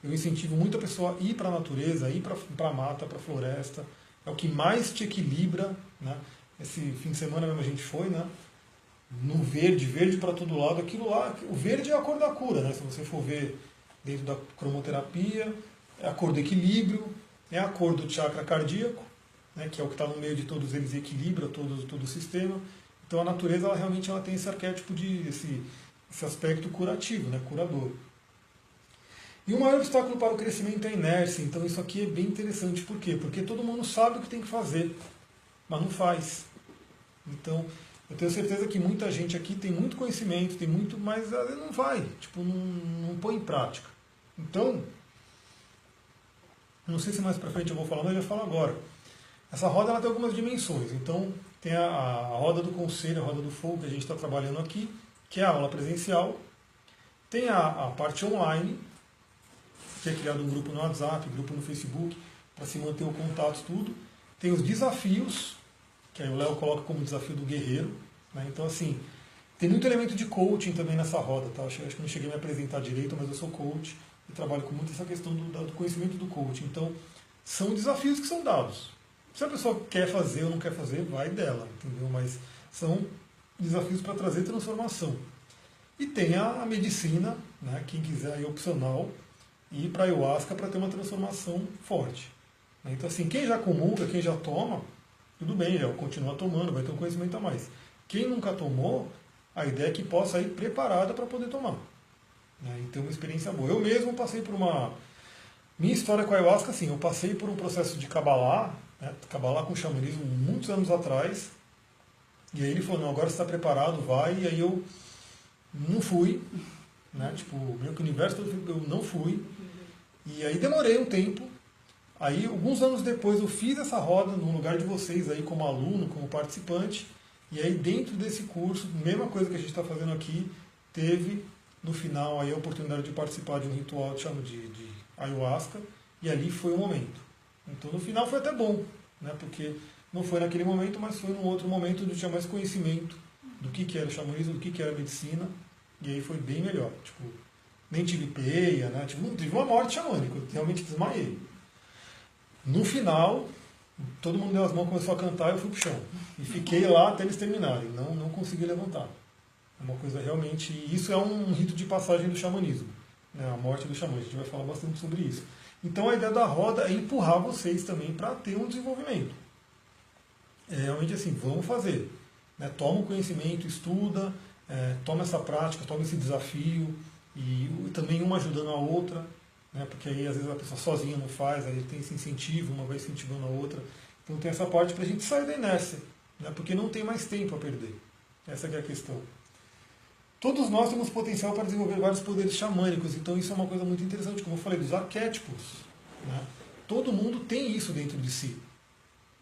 eu incentivo muito a pessoa a ir para a natureza, a ir para a mata, para a floresta, é o que mais te equilibra, né? Esse fim de semana mesmo a gente foi, né? No verde para todo lado, aquilo lá, o verde é a cor da cura, né? Se você for ver dentro da cromoterapia, é a cor do equilíbrio, é a cor do chakra cardíaco, né? Que é o que está no meio de todos eles e equilibra todo o sistema. Então a natureza realmente tem esse arquétipo esse aspecto curativo, né? Curador. E o maior obstáculo para o crescimento é a inércia. Então isso aqui é bem interessante. Por quê? Porque todo mundo sabe o que tem que fazer, mas não faz. Então, eu tenho certeza que muita gente aqui tem muito conhecimento, tem muito, mas não vai, não põe em prática. Então, não sei se mais para frente eu vou falar, mas eu já falo agora. Essa roda ela tem algumas dimensões. Então, tem a roda do conselho, a roda do fogo que a gente está trabalhando aqui, que é a aula presencial. Tem a parte online, que é criado um grupo no WhatsApp, grupo no Facebook, para se manter o contato, tudo. Tem os desafios, que aí o Léo coloca como desafio do guerreiro, né? Então, assim, tem muito elemento de coaching também nessa roda, tá? Acho que não cheguei a me apresentar direito, mas eu sou coach e trabalho com muito essa questão do conhecimento do coaching. Então, são desafios que são dados. Se a pessoa quer fazer ou não quer fazer, vai dela, entendeu? Mas são desafios para trazer transformação. E tem a medicina, né? Quem quiser, é opcional, ir para a ayahuasca para ter uma transformação forte. Então, assim, quem já comunga, quem já toma, tudo bem, continua tomando, vai ter um conhecimento a mais. Quem nunca tomou, a ideia é que possa ir preparada para poder tomar, né, e ter uma experiência boa. Eu mesmo passei por minha história com a ayahuasca, assim, eu passei por um processo de Kabbalah, né, Kabbalah com xamanismo muitos anos atrás, e aí ele falou, não, agora você está preparado, vai, e aí eu não fui, né, meio que o universo eu não fui, e aí demorei um tempo. Aí, alguns anos depois, eu fiz essa roda no lugar de vocês aí como aluno, como participante, e aí dentro desse curso, mesma coisa que a gente está fazendo aqui, teve no final aí a oportunidade de participar de um ritual que chama de ayahuasca, e ali foi o momento. Então no final foi até bom, né, porque não foi naquele momento, mas foi num outro momento onde eu tinha mais conhecimento do que era o xamanismo, do que era a medicina, e aí foi bem melhor. Nem tive peia, né, não tive uma morte xamânica, eu realmente desmaiei. No final, todo mundo deu as mãos, começou a cantar e eu fui pro chão. E fiquei lá até eles terminarem. Não consegui levantar. É uma coisa realmente... Isso é um rito de passagem do xamanismo, né? A morte do xamã. A gente vai falar bastante sobre isso. Então a ideia da roda é empurrar vocês também para ter um desenvolvimento. É realmente assim, vamos fazer. Né? Toma o conhecimento, estuda, toma essa prática, toma esse desafio. E também uma ajudando a outra. Porque aí às vezes a pessoa sozinha não faz, aí tem esse incentivo, uma vai incentivando a outra. Então tem essa parte para a gente sair da inércia, né? Porque não tem mais tempo a perder. Essa que é a questão. Todos nós temos potencial para desenvolver vários poderes xamânicos, então isso é uma coisa muito interessante, como eu falei, dos arquétipos, né? Todo mundo tem isso dentro de si.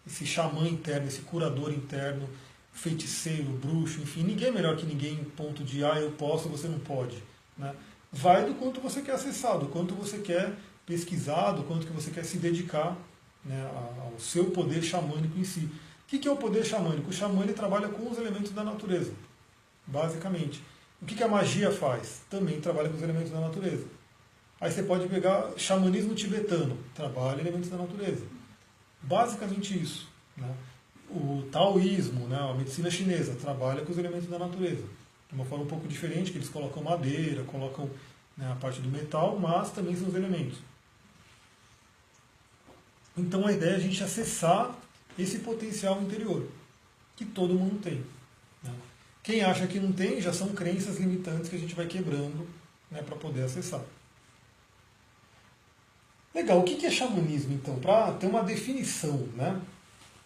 Esse xamã interno, esse curador interno, feiticeiro, bruxo, enfim, ninguém é melhor que ninguém em ponto de eu posso, você não pode, né? Vai do quanto você quer acessar, do quanto você quer pesquisar, do quanto que você quer se dedicar, né, ao seu poder xamânico em si. O que é o poder xamânico? O xamã ele trabalha com os elementos da natureza, basicamente. O que a magia faz? Também trabalha com os elementos da natureza. Aí você pode pegar xamanismo tibetano, trabalha elementos da natureza. Basicamente isso. Né? O taoísmo, né, a medicina chinesa, trabalha com os elementos da natureza. De uma forma um pouco diferente, que eles colocam madeira, colocam, né, a parte do metal, mas também são os elementos. Então a ideia é a gente acessar esse potencial interior, que todo mundo tem. Né? Quem acha que não tem, já são crenças limitantes que a gente vai quebrando, né, para poder acessar. Legal, o que é xamanismo então? Para ter uma definição, né?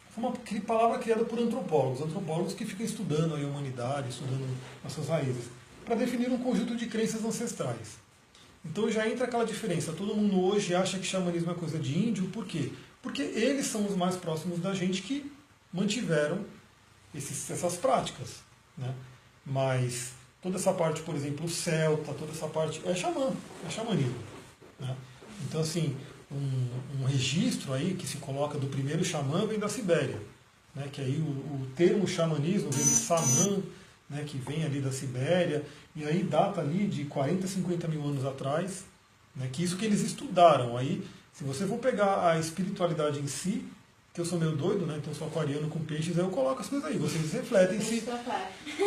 Foi uma palavra criada por antropólogos que ficam estudando a humanidade, estudando as suas raízes, para definir um conjunto de crenças ancestrais. Então já entra aquela diferença. Todo mundo hoje acha que xamanismo é coisa de índio, por quê? Porque eles são os mais próximos da gente que mantiveram essas práticas. Né? Mas toda essa parte, por exemplo, o celta, toda essa parte é xamanismo. Né? Então, assim, um registro aí que se coloca do primeiro xamã vem da Sibéria. Né? Que aí o termo xamanismo vem de Samã, né? Que vem ali da Sibéria, e aí data ali de 40, 50 mil anos atrás, né? Que isso que eles estudaram. Aí, se você for pegar a espiritualidade em si, que eu sou meio doido, né? Então eu sou aquariano com peixes, aí eu coloco as coisas aí. Vocês refletem se...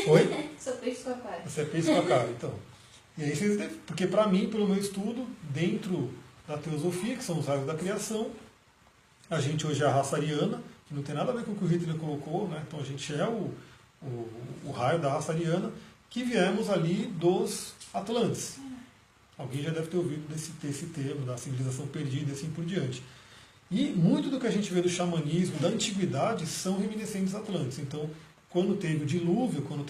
Oi? Sou peixe com aquário. Você é peixe com aquário, então. E aí vocês... Porque para mim, pelo meu estudo, dentro da teosofia, que são os raios da criação, a gente hoje é a raça ariana, que não tem nada a ver com o que o Hitler colocou, né? Então a gente é o raio da raça ariana, que viemos ali dos Atlantes. Alguém já deve ter ouvido desse termo, da civilização perdida e assim por diante. E muito do que a gente vê do xamanismo, da antiguidade, são reminiscentes atlantes. Então, quando teve o dilúvio, quando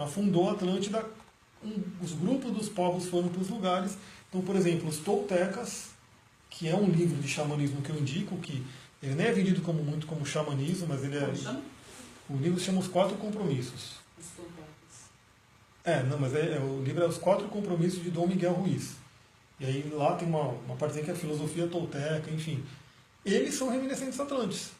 afundou a Atlântida, os grupos dos povos foram para os lugares. Então, por exemplo, os Toltecas, que é um livro de xamanismo que eu indico, que ele nem é vendido muito como xamanismo, mas ele é... O livro se chama Os Quatro Compromissos. O livro é Os Quatro Compromissos de Dom Miguel Ruiz. E aí lá tem uma partezinha que é a filosofia tolteca, enfim. Eles são reminiscentes atlantes.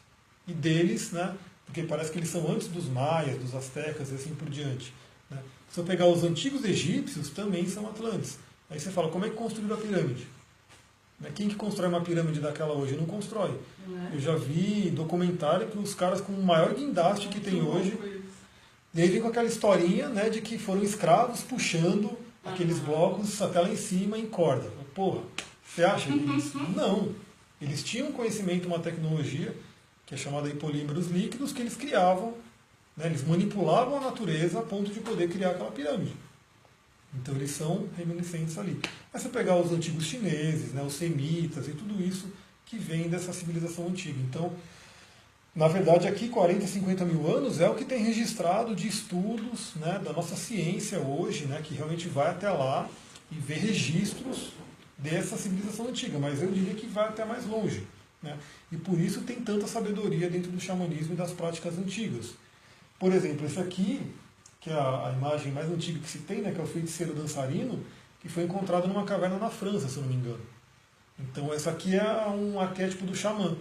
E deles, né, porque parece que eles são antes dos maias, dos astecas e assim por diante. Né. Se eu pegar os antigos egípcios, também são atlantes. Aí você fala, como é que construíram a pirâmide? Né, quem que constrói uma pirâmide daquela hoje? Não constrói. Eu já vi documentário que os caras com o maior guindaste que tem hoje... E aí vem com aquela historinha, né, de que foram escravos puxando aqueles blocos até lá em cima em corda. Porra, você acha que isso? Não. Eles tinham conhecimento, uma tecnologia, que é chamada de polímeros líquidos, que eles criavam, né, eles manipulavam a natureza a ponto de poder criar aquela pirâmide. Então eles são reminiscentes ali. Mas você pegar os antigos chineses, né, os semitas e tudo isso que vem dessa civilização antiga. Então, na verdade, aqui 40, 50 mil anos é o que tem registrado de estudos, né, da nossa ciência hoje, né, que realmente vai até lá e vê registros dessa civilização antiga, mas eu diria que vai até mais longe. Né, e por isso tem tanta sabedoria dentro do xamanismo e das práticas antigas. Por exemplo, esse aqui, que é a imagem mais antiga que se tem, né, que é o feiticeiro dançarino, que foi encontrado numa caverna na França, se eu não me engano. Então, essa aqui é um arquétipo do xamã.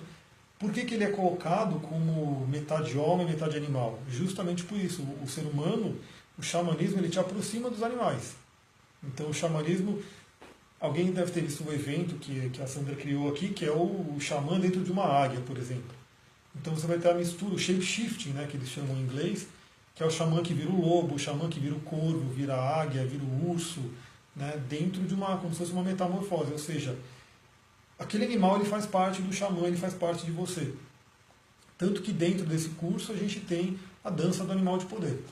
Por que ele é colocado como metade homem e metade animal? Justamente por isso. O ser humano, o xamanismo, ele te aproxima dos animais. Então o xamanismo, alguém deve ter visto um evento que a Sandra criou aqui, que é o xamã dentro de uma águia, por exemplo. Então você vai ter a mistura, o shape-shifting, né, que eles chamam em inglês, que é o xamã que vira o lobo, o xamã que vira o corvo, vira a águia, vira o urso, né, dentro de como se fosse uma metamorfose. Ou seja, aquele animal ele faz parte do xamã, ele faz parte de você. Tanto que dentro desse curso a gente tem a dança do animal de poder.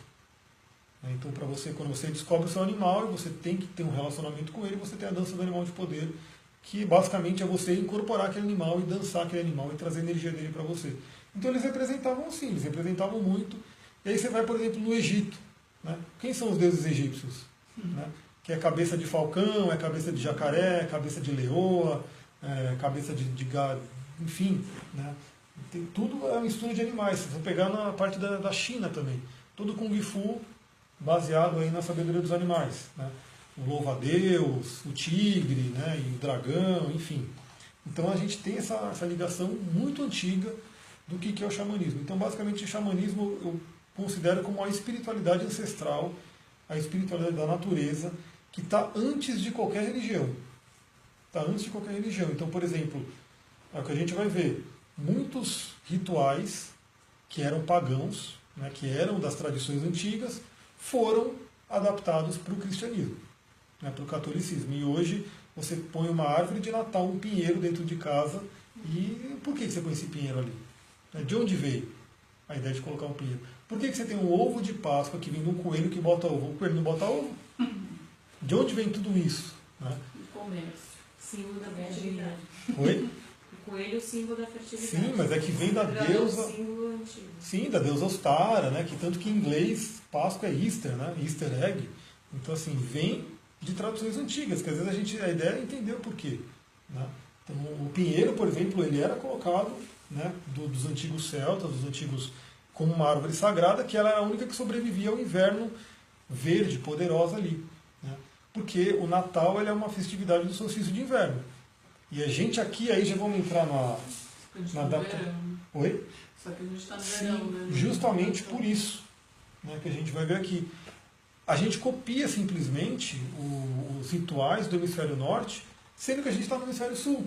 Então, quando você descobre o seu animal e você tem que ter um relacionamento com ele, você tem a dança do animal de poder, que basicamente é você incorporar aquele animal e dançar aquele animal e trazer a energia dele para você. Então eles representavam assim, eles representavam muito. E aí você vai, por exemplo, no Egito. Né? Quem são os deuses egípcios? Né? Que é cabeça de falcão, é cabeça de jacaré, cabeça de leoa, cabeça de gado, enfim, né? Tudo é uma mistura de animais. Se você pegar na parte da China também, todo Kung Fu baseado aí na sabedoria dos animais, né? O louva-a-Deus, o tigre, né? E o dragão, enfim. Então a gente tem essa ligação muito antiga, do que é o xamanismo. Então, basicamente, o xamanismo eu considero como a espiritualidade ancestral, a espiritualidade da natureza, que está antes de qualquer religião. Está antes de qualquer religião. Então, por exemplo, é o que a gente vai ver. Muitos rituais que eram pagãos, né, que eram das tradições antigas, foram adaptados para o cristianismo, né, para o catolicismo. E hoje você põe uma árvore de Natal, um pinheiro dentro de casa. E por que você põe esse pinheiro ali? De onde veio a ideia de colocar um pinheiro? Por que você tem um ovo de Páscoa que vem de um coelho que bota ovo? O coelho não bota ovo? De onde vem tudo isso? Né? O comércio, símbolo da fertilidade. Oi? O coelho, símbolo da fertilidade. Sim, mas é que vem da deusa. Símbolo antigo. Sim, da deusa Ostara, né? Que tanto que em inglês Páscoa é Easter, né? Easter egg. Então, assim, vem de traduções antigas, que às vezes a ideia é entender o porquê. Né? Então, o pinheiro, por exemplo, ele era colocado, né, dos antigos celtas, dos antigos, como uma árvore sagrada, que ela era a única que sobrevivia ao inverno verde, poderosa ali. Né? Porque o Natal ele é uma festividade do solstício de inverno. E a gente aqui, aí já vamos entrar na adaptação. Oi? Só que a gente está no Sim, verão, né? justamente por isso, né, que a gente vai ver aqui. A gente copia simplesmente os rituais do hemisfério norte, sendo que a gente está no hemisfério sul.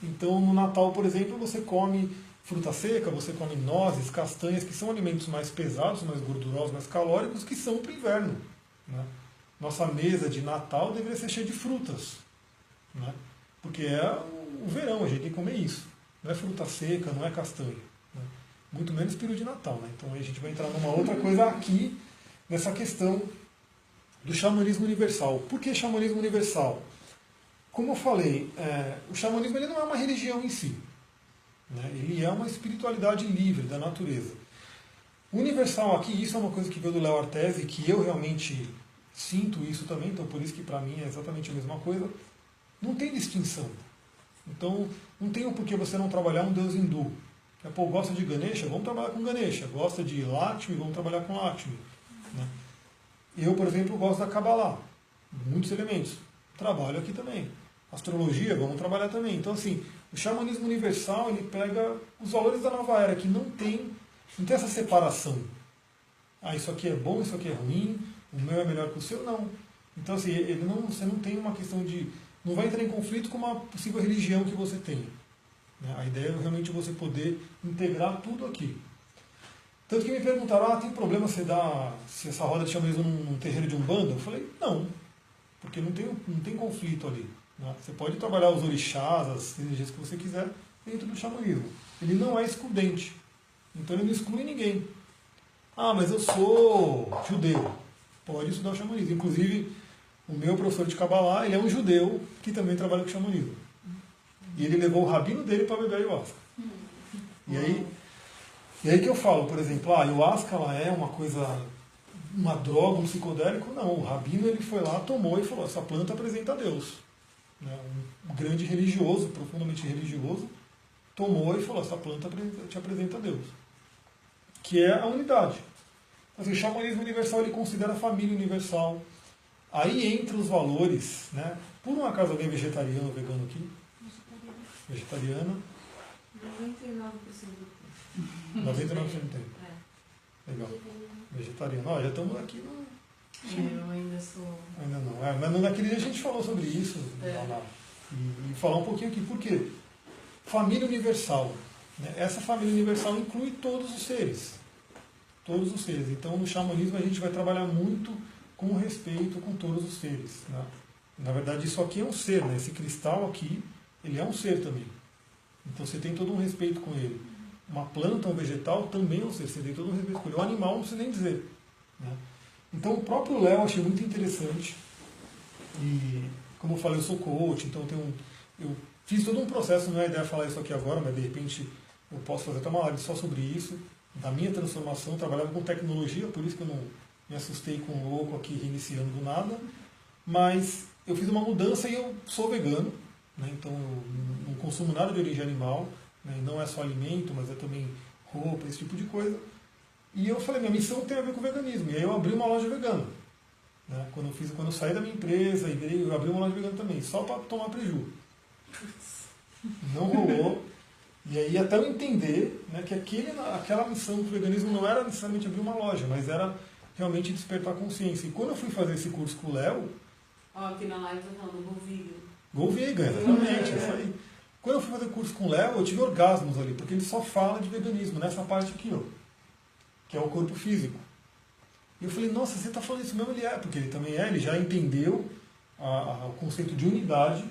Então, no Natal, por exemplo, você come fruta seca, você come nozes, castanhas, que são alimentos mais pesados, mais gordurosos, mais calóricos, que são para o inverno. Né? Nossa mesa de Natal deveria ser cheia de frutas. Né? Porque é o verão, a gente tem que comer isso. Não é fruta seca, não é castanha. Né? Muito menos peru de Natal. Né? Então aí a gente vai entrar numa outra coisa aqui, nessa questão do xamanismo universal. Por que xamanismo universal? Como eu falei, o xamanismo ele não é uma religião em si. Né? Ele é uma espiritualidade livre da natureza. Universal aqui, isso é uma coisa que veio do Léo Artesi, que eu realmente sinto isso também, então por isso que para mim é exatamente a mesma coisa. Não tem distinção. Então, não tem o porquê você não trabalhar um deus hindu. Pô, gosta de Ganesha? Vamos trabalhar com Ganesha. Gosta de Lakshmi? Vamos trabalhar com Lakshmi. Né? Eu, por exemplo, gosto da Kabbalah. Muitos elementos. Trabalho aqui também. Astrologia, vamos trabalhar também. Então, assim, o xamanismo universal, ele pega os valores da nova era, que não tem essa separação. Ah, isso aqui é bom, isso aqui é ruim, o meu é melhor que o seu, não. Então, assim, você não tem uma questão de... Não vai entrar em conflito com uma possível religião que você tenha. Né? A ideia é realmente você poder integrar tudo aqui. Tanto que me perguntaram, tem problema se essa roda de xamanismo num terreiro de Umbanda? Eu falei, não, porque não tem conflito ali. Né? Você pode trabalhar os orixás, as energias que você quiser dentro do xamanismo. Ele não é excludente. Então ele não exclui ninguém. Ah, mas eu sou judeu. Pode estudar o xamanismo. Inclusive, o meu professor de Kabbalah, ele é um judeu que também trabalha com xamanismo. E ele levou o rabino dele para beber ayahuasca. E aí que eu falo, por exemplo, a ayahuasca ela é uma coisa, uma droga, um psicodélico? Não, o rabino ele foi lá, tomou e falou, essa planta apresenta a Deus. Né? Um grande religioso, profundamente religioso, tomou e falou, essa planta te apresenta a Deus. Que é a unidade. Assim, o xamanismo universal ele considera a família universal. Aí entra os valores, né? Por um acaso alguém vegetariano ou vegano aqui? Vegetariana? 99% 99% tem. Legal. Vegetariano. Ó, já estamos aqui no... Eu ainda sou... Ainda não. Mas naquele dia a gente falou sobre isso. Lá. E falar um pouquinho aqui. Por quê? Família universal. Né? Essa família universal inclui todos os seres. Todos os seres. Então no xamanismo a gente vai trabalhar muito com respeito com todos os seres. Né? Na verdade isso aqui é um ser. Né? Esse cristal aqui, ele é um ser também. Então você tem todo um respeito com ele. Uma planta, um vegetal também é um ser. Você tem todo um respeito com ele. O animal não precisa nem dizer. Né? Então o próprio Léo eu achei muito interessante. E como eu falei, eu sou coach, então eu fiz todo um processo, não é a ideia falar isso aqui agora, mas de repente eu posso fazer até uma live só sobre isso, da minha transformação. Eu trabalhava com tecnologia, por isso que eu não me assustei com um louco aqui reiniciando do nada. Mas eu fiz uma mudança e eu sou vegano, né? Então eu não consumo nada de origem animal, né? Não é só alimento, mas é também roupa, esse tipo de coisa. E eu falei, minha missão tem a ver com o veganismo. E aí eu abri uma loja vegana. Né? Quando eu saí da minha empresa, eu abri uma loja vegana também, só para tomar preju. Não rolou. E aí até eu entender, né, que aquela missão do veganismo não era necessariamente abrir uma loja, mas era realmente despertar consciência. E quando eu fui fazer esse curso com o Léo... Ó, aqui na live tá falando Go Vegan. Go Vegan, exatamente, isso aí. Quando eu fui fazer o curso com o Léo, eu tive orgasmos ali, porque ele só fala de veganismo, nessa parte aqui, ó, que é o corpo físico. E eu falei, nossa, você está falando isso mesmo? Ele é, porque ele também é, ele já entendeu o conceito de unidade,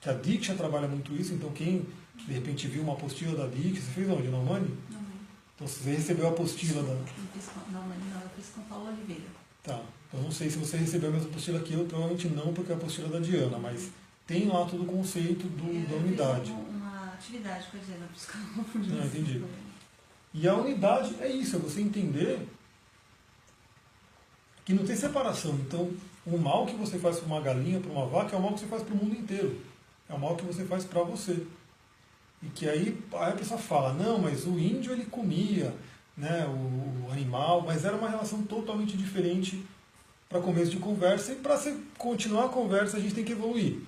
que a Diksha trabalha muito isso, então quem de repente viu uma apostila da Diksha, você fez onde? Na Umani? Não, Então você recebeu a apostila da... não, eu fiz com Paulo Oliveira. Tá, eu não sei se você recebeu a mesma apostila que eu, provavelmente não, porque é a apostila da Diana, mas tem lá todo o conceito da unidade. Eu fiz uma atividade com a Diana, por isso que eu não confundi. Ah, entendi. E a unidade é isso, é você entender que não tem separação. Então, o mal que você faz para uma galinha, para uma vaca, é o mal que você faz para o mundo inteiro. É o mal que você faz para você. E que aí a pessoa fala, não, mas o índio ele comia, né, o animal, mas era uma relação totalmente diferente para começo de conversa. E para continuar a conversa, a gente tem que evoluir.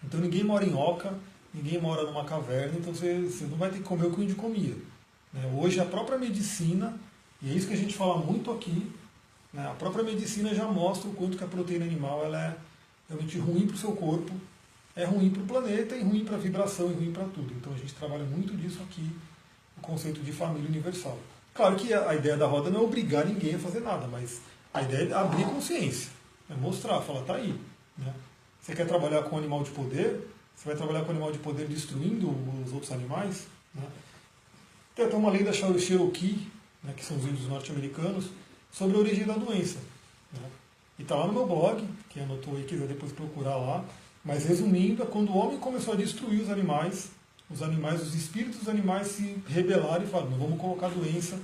Então ninguém mora em oca, ninguém mora numa caverna, então você não vai ter que comer o que o índio comia. Hoje a própria medicina, e é isso que a gente fala muito aqui, né, a própria medicina já mostra o quanto que a proteína animal ela é realmente ruim para o seu corpo, é ruim para o planeta, e ruim para a vibração, e ruim para tudo. Então a gente trabalha muito disso aqui, o conceito de família universal. Claro que a ideia da roda não é obrigar ninguém a fazer nada, mas a ideia é abrir consciência, é mostrar, falar, tá aí. Né? Você quer trabalhar com animal de poder? Você vai trabalhar com animal de poder destruindo os outros animais? Né? Tem até uma lenda Cherokee, né, que são os índios norte-americanos, sobre a origem da doença. Né? E está lá no meu blog, quem anotou aí quiser depois procurar lá. Mas resumindo, é quando o homem começou a destruir os animais, os espíritos dos animais se rebelaram e falaram, não vamos colocar doença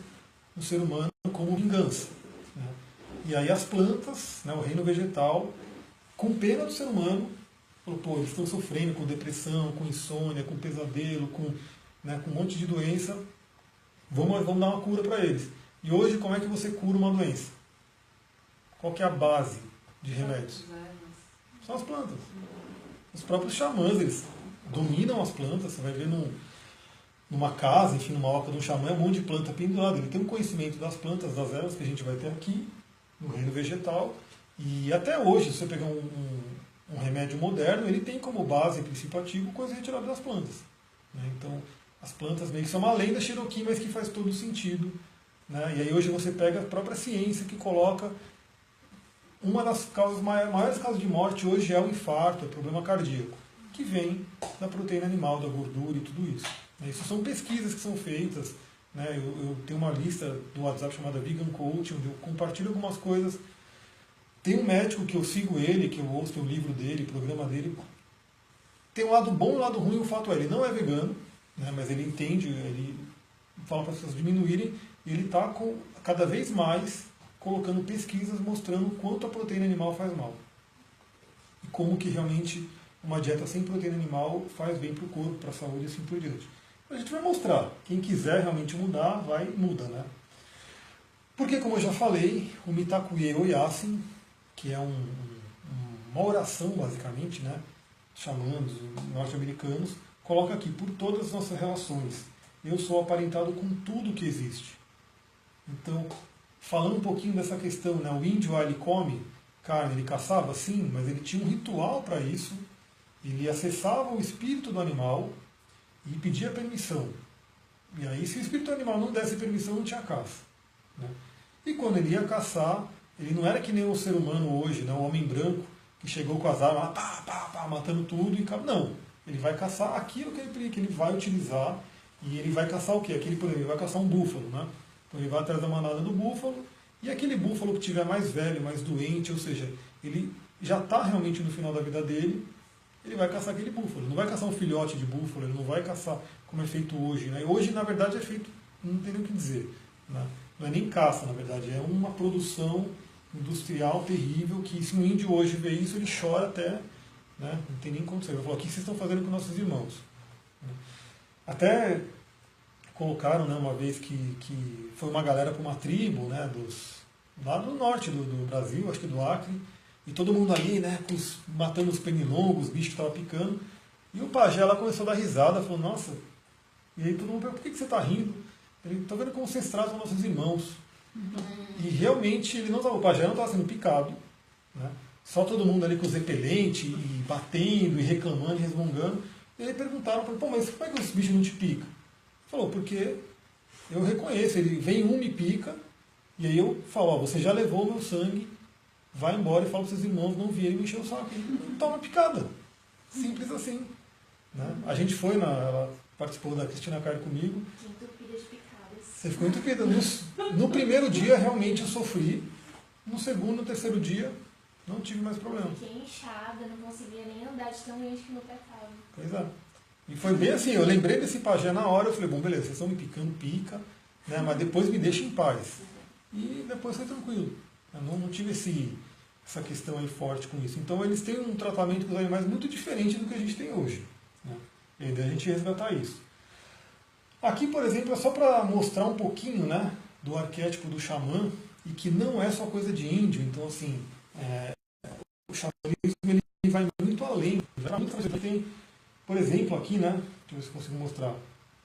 no ser humano como vingança. Né? E aí as plantas, né, o reino vegetal, com pena do ser humano, falou, pô, eles estão sofrendo com depressão, com insônia, com pesadelo, com um monte de doença, vamos dar uma cura para eles. E hoje, como é que você cura uma doença? Qual que é a base de remédios? São as plantas. Os próprios xamãs, eles dominam as plantas. Você vai ver numa casa, enfim, numa oca de um xamã, é um monte de planta pendurada. Ele tem um conhecimento das plantas, das ervas que a gente vai ter aqui, no reino vegetal. E até hoje, se você pegar um remédio moderno, ele tem como base, princípio ativo, coisa retirada das plantas. Né? Então, as plantas meio que são uma lenda Cherokee, mas que faz todo sentido. Né? E aí hoje você pega a própria ciência que coloca uma das causas, maiores causas de morte hoje é o infarto, é o problema cardíaco, que vem da proteína animal, da gordura e tudo isso. Isso são pesquisas que são feitas. Né? Eu tenho uma lista do WhatsApp chamada Vegan Coach, onde eu compartilho algumas coisas. Tem um médico que eu sigo ele, que eu ouço o livro dele, o programa dele. Tem um lado bom e um lado ruim. O fato é, ele não é vegano, né? Mas ele entende, ele fala para as pessoas diminuírem, e ele está cada vez mais colocando pesquisas mostrando o quanto a proteína animal faz mal. E como que realmente uma dieta sem proteína animal faz bem para o corpo, para a saúde e assim por diante. A gente vai mostrar. Quem quiser realmente mudar, muda, né? Porque, como eu já falei, o Mitakuye Oyasin, que é uma oração, basicamente, né? Chamando os norte-americanos, coloca aqui, por todas as nossas relações, eu sou aparentado com tudo que existe. Então, falando um pouquinho dessa questão, né? O índio, ele come carne, ele caçava, sim, mas ele tinha um ritual para isso. Ele acessava o espírito do animal e pedia permissão. E aí, se o espírito do animal não desse permissão, não tinha caça. Né? E quando ele ia caçar, ele não era que nem o ser humano hoje, né? O homem branco, que chegou com as armas, matando tudo. Não, ele vai caçar aquilo que ele vai utilizar. E ele vai caçar o quê? Por exemplo, ele vai caçar um búfalo. Né? Então ele vai atrás da manada do búfalo, e aquele búfalo que estiver mais velho, mais doente, ou seja, ele já está realmente no final da vida dele, ele vai caçar aquele búfalo. Ele não vai caçar um filhote de búfalo, ele não vai caçar como é feito hoje. Né? Hoje, na verdade, é feito, não tem nem o que dizer. Né? Não é nem caça, na verdade, é uma produção industrial terrível, que se um índio hoje vê isso, ele chora até, né? Não tem nem condição. Ele vai falar, o que vocês estão fazendo com nossos irmãos? Até colocaram, né, uma vez que foi uma galera para uma tribo, né, lá do norte do Brasil, acho que do Acre, e todo mundo ali, né, matando os pernilongos, os bichos que estavam picando, e o pajé lá começou a dar risada, falou, nossa, E aí todo mundo pergunta, por que você está rindo? Ele está vendo como vocês tratam nossos irmãos. E realmente ele não tava, o pajé não estava sendo picado, né? Só todo mundo ali com os repelentes, e batendo, e reclamando, e resmungando. E aí perguntaram para ele, pô, mas como é que esse bicho não te pica? Ele falou, porque eu reconheço, ele vem me pica, e aí eu falo, ó, você já levou o meu sangue, vai embora e fala para seus irmãos não virem me encher o saco. Ele toma picada. Simples assim. Né? A gente foi, ela participou da Cristina Carne comigo. Entupida de picadas. Você ficou entupida. No primeiro dia realmente eu sofri, no segundo, no terceiro dia, não tive mais problema. Fiquei inchada, não conseguia nem andar de tão quente que meu pé estava. Pois é. E foi bem assim, eu lembrei desse pajé na hora, eu falei, bom, beleza, vocês estão me picando, pica, né, mas depois me deixa em paz. E depois foi tranquilo. Eu não tive essa questão aí forte com isso. Então eles têm um tratamento com os animais muito diferente do que a gente tem hoje. Né? E ainda a gente resgatar isso. Aqui, por exemplo, é só para mostrar um pouquinho, né, do arquétipo do xamã, e que não é só coisa de índio. Então, assim, o xamanismo ele vai muito além. Tem, por exemplo, aqui, né, deixa eu ver se eu consigo mostrar.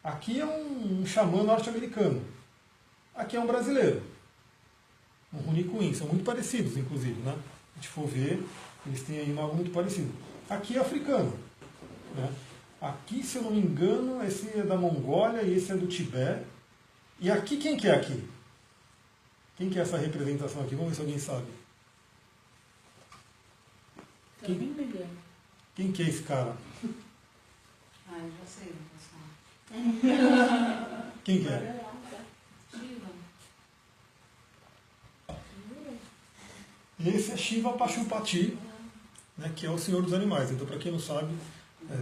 Aqui é um xamã norte-americano. Aqui é um brasileiro. Um Runicuim. São muito parecidos, inclusive, né? Se a gente for ver, eles têm aí algo muito parecido. Aqui é africano. Né? Aqui, se eu não me engano, esse é da Mongólia e esse é do Tibete. E aqui, quem que é aqui? Quem que é essa representação aqui? Vamos ver se alguém sabe. Quem que é esse cara? Ah, eu já sei, pessoal. Quem que é? Shiva. E esse é Shiva Pashupati, né, que é o senhor dos animais. Então, para quem não sabe,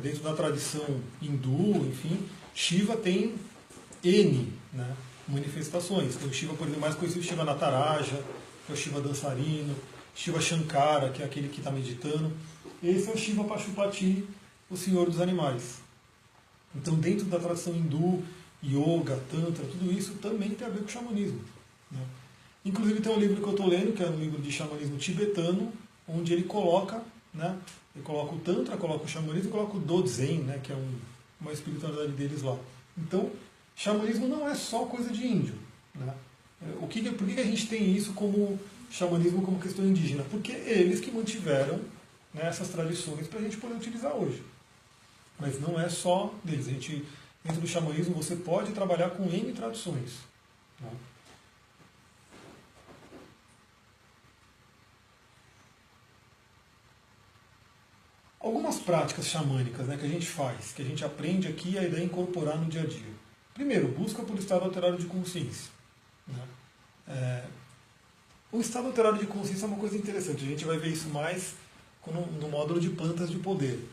dentro da tradição hindu, enfim, Shiva tem N, né, manifestações. Tem o Shiva, por exemplo, mais conhecido, Shiva Nataraja, que é o Shiva dançarino, Shiva Shankara, que é aquele que está meditando. Esse é o Shiva Pashupati, o senhor dos animais. Então, dentro da tradição hindu, yoga, tantra, tudo isso também tem a ver com o xamanismo. Né? Inclusive tem um livro que eu estou lendo, que é um livro de xamanismo tibetano, onde ele coloca, né, ele coloca o tantra, coloca o xamanismo e coloca o Dozen, né, que é uma espiritualidade deles lá. Então, xamanismo não é só coisa de índio. Né? Por que a gente tem isso como xamanismo como questão indígena? Porque eles que mantiveram, né, essas tradições para a gente poder utilizar hoje. Mas não é só deles. Dentro do xamanismo, você pode trabalhar com N tradições. Né? Algumas práticas xamânicas, né, que a gente faz, que a gente aprende aqui e a ideia é incorporar no dia a dia. Primeiro, busca por estado alterado de consciência. Né? O estado alterado de consciência é uma coisa interessante. A gente vai ver isso mais no módulo de plantas de poder.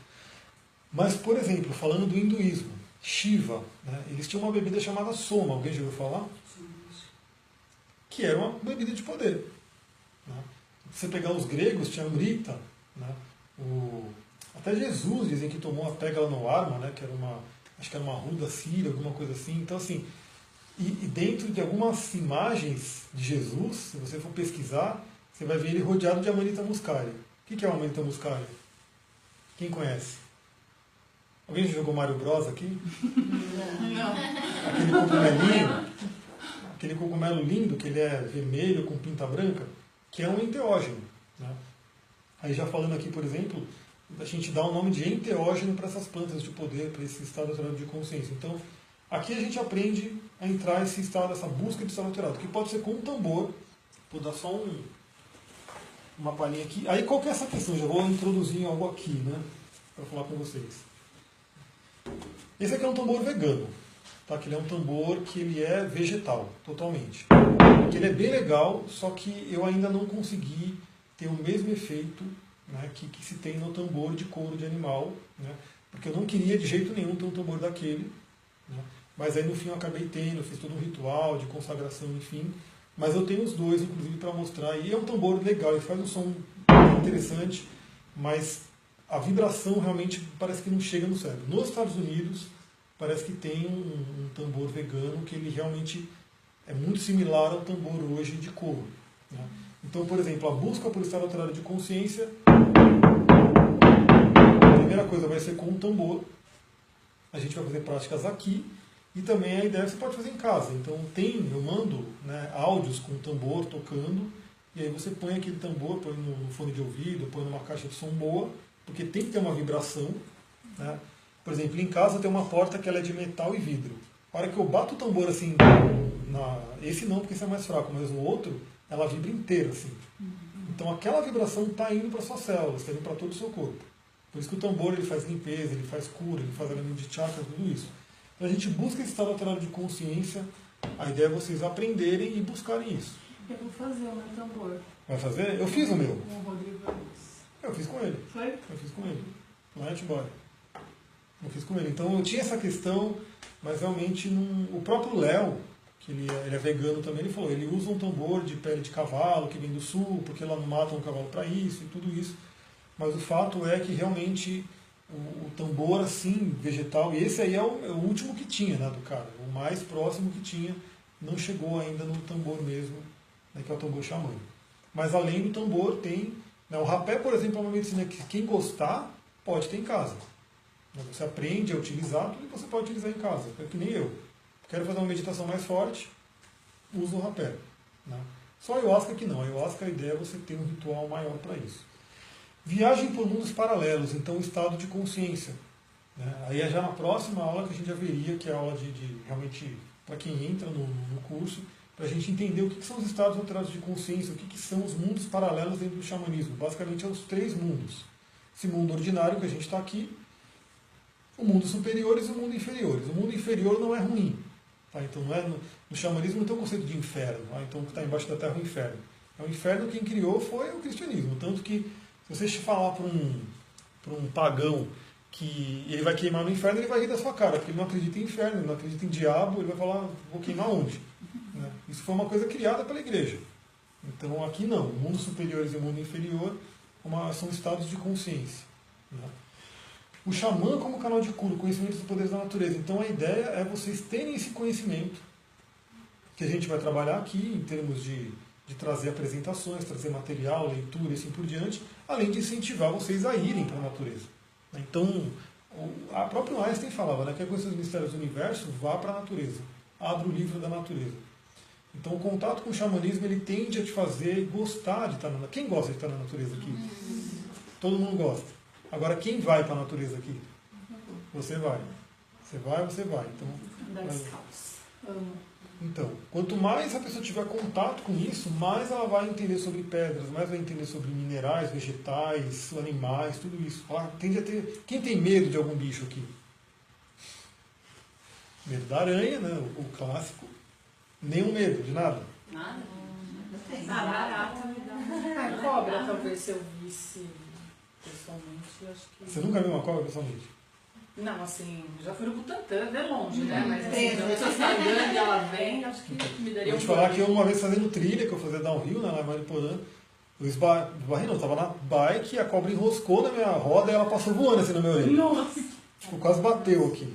Mas, por exemplo, falando do hinduísmo, Shiva, né, eles tinham uma bebida chamada soma. Alguém já ouviu falar? Que era uma bebida de poder. Né? Se você pegar os gregos, tinha Amrita, né? Até Jesus dizem que tomou a pégala no arma, né? Acho que era uma ruda síria, alguma coisa assim. Então, assim, e dentro de algumas imagens de Jesus, se você for pesquisar, você vai ver ele rodeado de Amanita muscaria. O que é o Amanita muscaria? Quem conhece? Alguém já jogou Mario Bros aqui? Não. Aquele cogumelo lindo, que ele é vermelho com pinta branca, que é um enteógeno. Né? Aí já falando aqui, por exemplo, a gente dá o nome de enteógeno para essas plantas de poder, para esse estado alterado de consciência. Então, aqui a gente aprende a entrar nesse estado, essa busca de estado alterado, que pode ser com um tambor. Vou dar só uma palhinha aqui. Aí qual que é essa questão? Já vou introduzir algo aqui, né, para falar com vocês. Esse aqui é um tambor vegano, tá? Que ele é um tambor que ele é vegetal, totalmente. Que ele é bem legal, só que eu ainda não consegui ter o mesmo efeito, né, que se tem no tambor de couro de animal, né, porque eu não queria de jeito nenhum ter um tambor daquele, né, mas aí no fim eu acabei tendo, eu fiz todo um ritual de consagração, enfim, mas eu tenho os dois, inclusive, para mostrar, e é um tambor legal, ele faz um som interessante, mas a vibração realmente parece que não chega no cérebro. Nos Estados Unidos, parece que tem um tambor vegano que ele realmente é muito similar ao tambor hoje de couro. Né? Então, por exemplo, a busca por estado alterado de consciência, a primeira coisa vai ser com um tambor. A gente vai fazer práticas aqui, E também a ideia você pode fazer em casa. Então eu mando, né, áudios com o tambor tocando, e aí você põe aquele tambor, põe no fone de ouvido, põe numa caixa de som boa, porque tem que ter uma vibração. Né? Por exemplo, em casa tem uma porta que ela é de metal e vidro. A hora que eu bato o tambor assim, esse não, porque esse é mais fraco, mas o outro, ela vibra inteira assim. Então aquela vibração está indo para suas células, está indo para todo o seu corpo. Por isso que o tambor ele faz limpeza, ele faz cura, ele faz alinhamento de chakra, tudo isso. Então a gente busca esse estado alterado de consciência. A ideia é vocês aprenderem e buscarem isso. Eu vou fazer o meu tambor. Vai fazer? Eu fiz o meu. Com o Rodrigo Alves. Eu fiz com ele. Foi? Eu fiz com ele. Lá em Atibaia. Eu fiz com ele. Então eu tinha essa questão, mas realmente o próprio Léo, que ele é vegano também, ele falou, ele usa um tambor de pele de cavalo que vem do sul, porque lá não matam o cavalo para isso e tudo isso. Mas o fato é que realmente o tambor assim, vegetal, e esse aí é o último que tinha, né, do cara, o mais próximo que tinha, não chegou ainda no tambor mesmo, né, que é o tambor xamânico. Mas além do tambor tem, né, o rapé, por exemplo, é uma medicina que quem gostar pode ter em casa. Você aprende a utilizar tudo que você pode utilizar em casa, é que nem eu. Quero fazer uma meditação mais forte, uso o rapé. Né? Só a ayahuasca que não, a ayahuasca a ideia é você ter um ritual maior para isso. Viagem por mundos paralelos, então estado de consciência. Né? Aí é já na próxima aula que a gente já veria, que é a aula de realmente, para quem entra no curso, para a gente entender o que são os estados alterados de consciência, o que são os mundos paralelos dentro do xamanismo. Basicamente, é os 3 mundos. Esse mundo ordinário que a gente está aqui, o mundo superiores e o mundo inferiores. O mundo inferior não é ruim. Tá? Então, no xamanismo não tem o conceito de inferno. Tá? Então, o que está embaixo da terra é o inferno. O inferno quem criou foi o cristianismo. Tanto que, se você falar para um pagão que ele vai queimar no inferno, ele vai rir da sua cara, porque ele não acredita em inferno, ele não acredita em diabo, ele vai falar, vou queimar onde? Né? Isso foi uma coisa criada pela igreja. Então aqui não, o mundo superior e o mundo inferior são estados de consciência. Né? O xamã como canal de cura, conhecimento dos poderes da natureza. Então a ideia é vocês terem esse conhecimento, que a gente vai trabalhar aqui em termos de trazer apresentações, trazer material, leitura e assim por diante, além de incentivar vocês a irem para a natureza. Então, a própria Einstein falava, né, quer conhecer os mistérios do universo, vá para a natureza, abra o livro da natureza. Então, o contato com o xamanismo, ele tende a te fazer gostar de estar na natureza. Quem gosta de estar na natureza aqui? Todo mundo gosta. Agora, quem vai para a natureza aqui? Você vai. Você vai, você vai. Então, quanto mais a pessoa tiver contato com isso, mais ela vai entender sobre pedras, mais vai entender sobre minerais, vegetais, animais, tudo isso. Ela tende a ter... Quem tem medo de algum bicho aqui? Medo da aranha, né? O clássico. Nenhum medo de nada. Nada? Barata me dá. A cobra, talvez, se eu visse pessoalmente, eu acho que... Você nunca viu uma cobra pessoalmente? Não, assim, já fui no Butantã, de longe, né? Mas assim, se eu estou andando e ela vem, acho que me daria Vou te falar que eu uma vez fazendo trilha, que eu fazia downhill, né, lá em Mariporã, eu esbarrei não, tava na bike, a cobra enroscou na minha roda e ela passou voando assim na minha orelha. Nossa! Tipo, quase bateu aqui.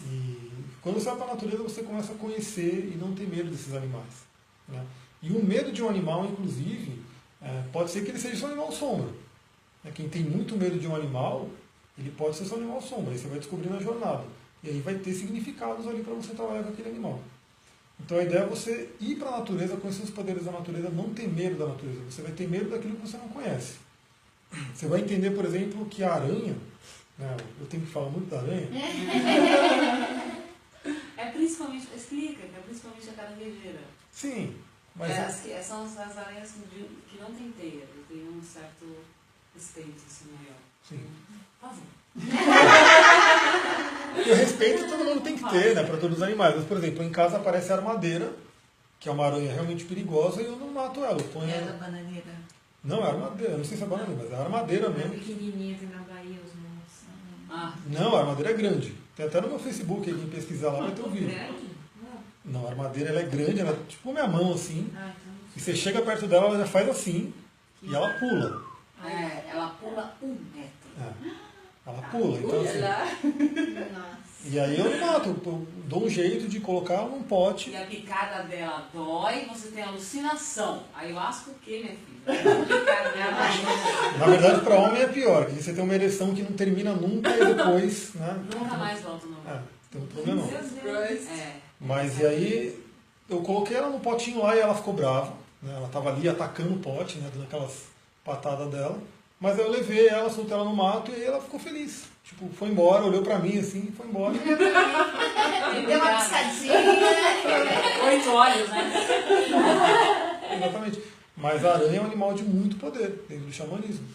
E quando você vai para a natureza, você começa a conhecer e não ter medo desses animais. Né? E o medo de um animal, inclusive, pode ser que ele seja só um animal sombra. Quem tem muito medo de um animal, ele pode ser só um animal sombra, aí você vai descobrir na jornada. E aí vai ter significados ali para você trabalhar com aquele animal. Então a ideia é você ir para a natureza, conhecer os poderes da natureza, não ter medo da natureza. Você vai ter medo daquilo que você não conhece. Você vai entender, por exemplo, que a aranha, né, eu tenho que falar muito da aranha. É principalmente, explica, que é principalmente a caranguejeira. Sim, mas... São as aranhas que não têm teia, tem um certo respeito assim, maior. Sim. Por favor. E o respeito todo mundo tem que ter, né, para todos os animais. Mas, por exemplo, em casa aparece a armadeira, que é uma aranha realmente perigosa, e eu não mato ela. Eu ponho É da bananeira. Não, é armadeira, não sei se é bananeira, mas é armadeira mesmo. Pequenininha, tem na Bahia os montes. Não, a armadeira é grande. Tem até no meu Facebook, quem pesquisar lá vai ter um vídeo. Grande? Não, a armadeira ela é grande, ela é tipo minha mão assim. Ah, então. E você chega perto dela, ela já faz assim, e ela pula. Ela pula 1 metro. Ela pula, então assim. Nossa. E aí eu não mato, eu dou um jeito de colocar num pote. E a picada dela dói, você tem alucinação. Aí eu acho o quê, minha filha? A picada dela Na verdade, para homem é pior, que você tem uma ereção que não termina nunca e depois, né? nunca mais volta no Então problemão. É. Mas e aí eu coloquei ela no potinho lá e ela ficou brava, né? Ela estava ali atacando o pote, né? Dando aquelas patadas dela. Mas aí eu levei ela, soltei ela no mato e aí ela ficou feliz. Tipo, foi embora, olhou pra mim assim e foi embora. Deu uma piscadinha. 8 olhos, né? Exatamente. Mas a aranha é um animal de muito poder dentro do xamanismo.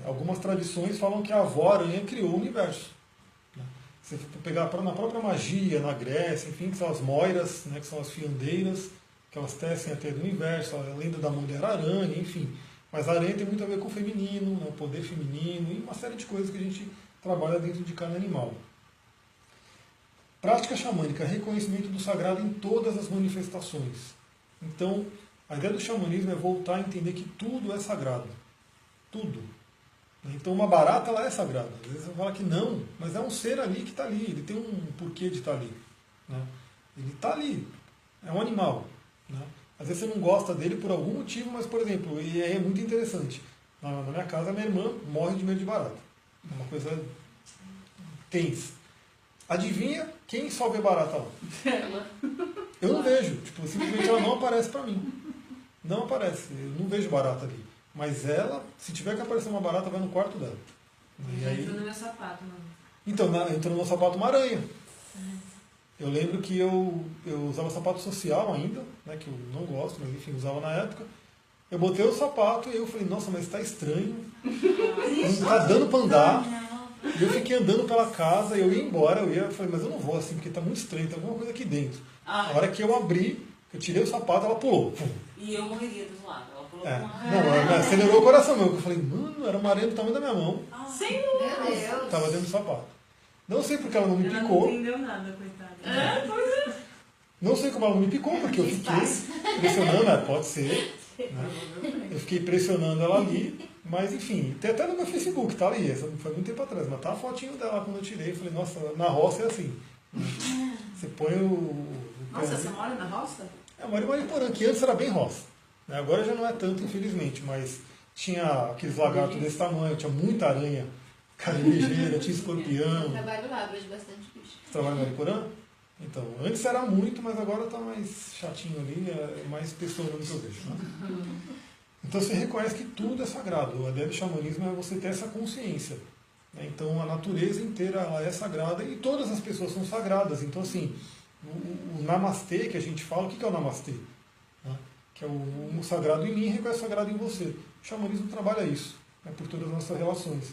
Algumas tradições falam que a avó aranha criou o universo. Né? Se você for pegar na própria magia, na Grécia, enfim, que são as moiras, né, que são as fiandeiras, que elas tecem a teia do universo, a lenda da mulher aranha, enfim. Mas a aranha tem muito a ver com o feminino, né, o poder feminino e uma série de coisas que a gente trabalha dentro de cada animal. Prática xamânica, reconhecimento do sagrado em todas as manifestações. Então, a ideia do xamanismo é voltar a entender que tudo é sagrado. Tudo. Então, uma barata ela é sagrada. Às vezes você fala que não, mas é um ser ali que está ali. Ele tem um porquê de estar ali. Né? Ele está ali. É um animal. Né? Às vezes você não gosta dele por algum motivo, mas, por exemplo, e é muito interessante. Na minha casa, minha irmã morre de medo de barata. É uma coisa tensa. Adivinha quem só vê barata lá? Ela. Eu não vejo. Tipo, simplesmente ela não aparece pra mim. Não aparece. Eu não vejo barata ali. Mas ela, se tiver que aparecer uma barata, vai no quarto dela. E aí... Entrou no meu sapato, mano. Então, entrou no meu sapato uma aranha. Eu lembro que eu usava sapato social ainda, né, que eu não gosto, mas enfim, usava na época. Eu botei o sapato e eu falei, nossa, mas está estranho. Não está dando para andar. E eu fiquei andando pela casa, eu ia embora, eu falei, mas eu não vou assim, porque está muito estranho, tem alguma coisa aqui dentro. A hora que eu abri, eu tirei o sapato, ela pulou. E eu morreria do lado. Ela pulou É. com uma... Não, ela acelerou o coração meu, porque eu falei, mano, era uma aranha do tamanho da minha mão. Meu Deus. Estava dentro do sapato. Não sei porque ela não me Ela não picou. entendeu nada, coitada. Não sei como ela não me picou, porque eu fiquei pressionando, pode ser. Né? Eu fiquei pressionando ela ali, mas enfim, tem até no meu Facebook, tá ali, essa foi muito tempo atrás, mas tá a fotinho dela quando eu tirei, eu falei, nossa, na roça é assim. Você põe Nossa, você mora na roça? Eu moro em Mariporã, que antes era bem roça. Né? Agora já não é tanto, infelizmente, mas tinha aqueles lagartos desse tamanho, tinha muita aranha caranguejeira, tinha Eu escorpião. trabalho lá, vejo bastante bicho. Você trabalha em Mariporã? Então, antes era muito, mas agora está mais chatinho ali, é mais pessoa no que eu vejo. Né? Então você reconhece que tudo é sagrado. A ideia do xamanismo é você ter essa consciência. Né? Então a natureza inteira ela é sagrada e todas as pessoas são sagradas. Então assim, o namastê que a gente fala, o que é o namastê? Né? Que é o sagrado em mim reconhece o sagrado em você. O xamanismo trabalha isso, né? Por todas as nossas relações.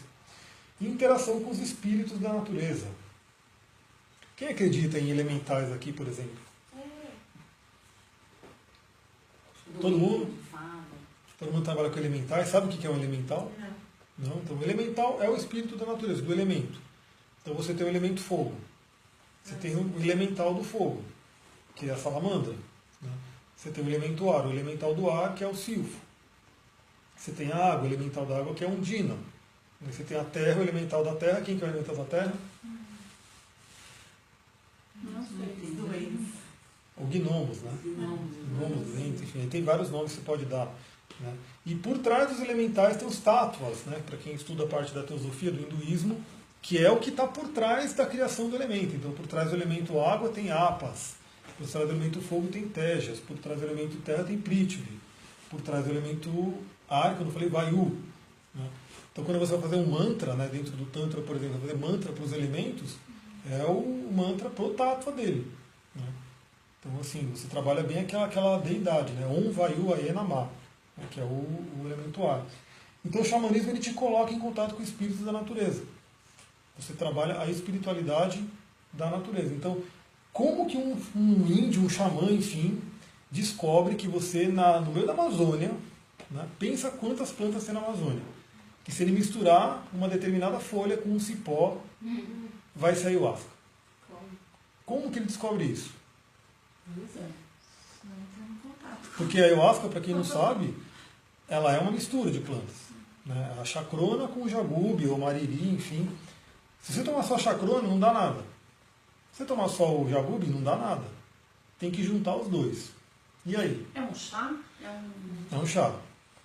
E interação com os espíritos da natureza. Quem acredita em elementais aqui, por exemplo? Todo mundo? Todo mundo trabalha com elementais. Sabe o que é um elemental? Não. Não? Então, o elemental é o espírito da natureza, do elemento. Então, você tem o elemento fogo. Você tem o elemental do fogo, que é a salamandra. Né? Você tem o elemento ar, o elemental do ar, que é o silfo. Você tem a água, o elemental da água, que é a ondina. Você tem a terra, o elemental da terra. Quem que é o elemental da terra? Não sei. Doentes. O gnomos, né? Gnomos, doentes, enfim, tem vários nomes que você pode dar. Né? E por trás dos elementais tem os tattvas, né? Para quem estuda a parte da teosofia do hinduísmo, que é o que está por trás da criação do elemento. Então, por trás do elemento água tem apas, por trás do elemento fogo tem tejas, por trás do elemento terra tem prithvi, por trás do elemento ar, que eu não falei, vayu. Né? Então, quando você vai fazer um mantra, né, dentro do Tantra, por exemplo, fazer mantra para os elementos, é o mantra pro tattva dele. Né? Então, assim, você trabalha bem aquela deidade, né? Om Vayu Ayenama, né? Que é o elemento ar. Então, o xamanismo ele te coloca em contato com espíritos da natureza. Você trabalha a espiritualidade da natureza. Então, como que um índio, um xamã, enfim, descobre que você, no meio da Amazônia, né, pensa quantas plantas tem na Amazônia, que se ele misturar uma determinada folha com um cipó, vai sair o ayahuasca. Como que ele descobre isso? Porque a ayahuasca, para quem não sabe, ela é uma mistura de plantas. Né? A chacrona com o jagube, ou mariri, enfim. Se você tomar só a chacrona, não dá nada. Se você tomar só o jagube, não dá nada. Tem que juntar os dois. E aí? É um chá? É um chá.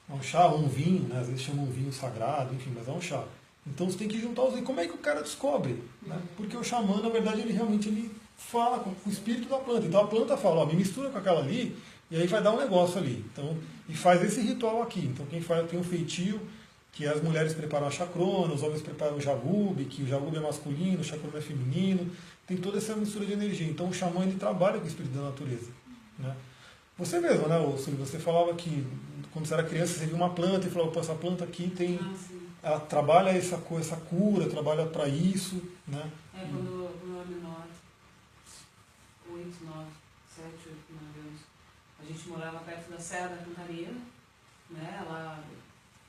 É um chá ou um vinho, né? Às vezes chamam um vinho sagrado, enfim, mas é um chá. Então você tem que juntar os... E como é que o cara descobre? Né? Porque o xamã, na verdade, ele fala com o espírito da planta. Então a planta fala, ó, me mistura com aquela ali, e aí vai dar um negócio ali. Então, e faz esse ritual aqui. Então quem faz tem um feitio, que as mulheres preparam a chacrona, os homens preparam o jagube, que o jagube é masculino, o chacrona é feminino. Tem toda essa mistura de energia. Então o xamã ele trabalha com o espírito da natureza. Né? Você mesmo, né, Silvio? Você falava que quando você era criança você viu uma planta e falou, pô, essa planta aqui tem... ela trabalha essa cura, trabalha para isso. Né? Quando eu era menor, 8, 9, 7, 8, 9 anos, a gente morava perto da Serra da Cantareira, né, lá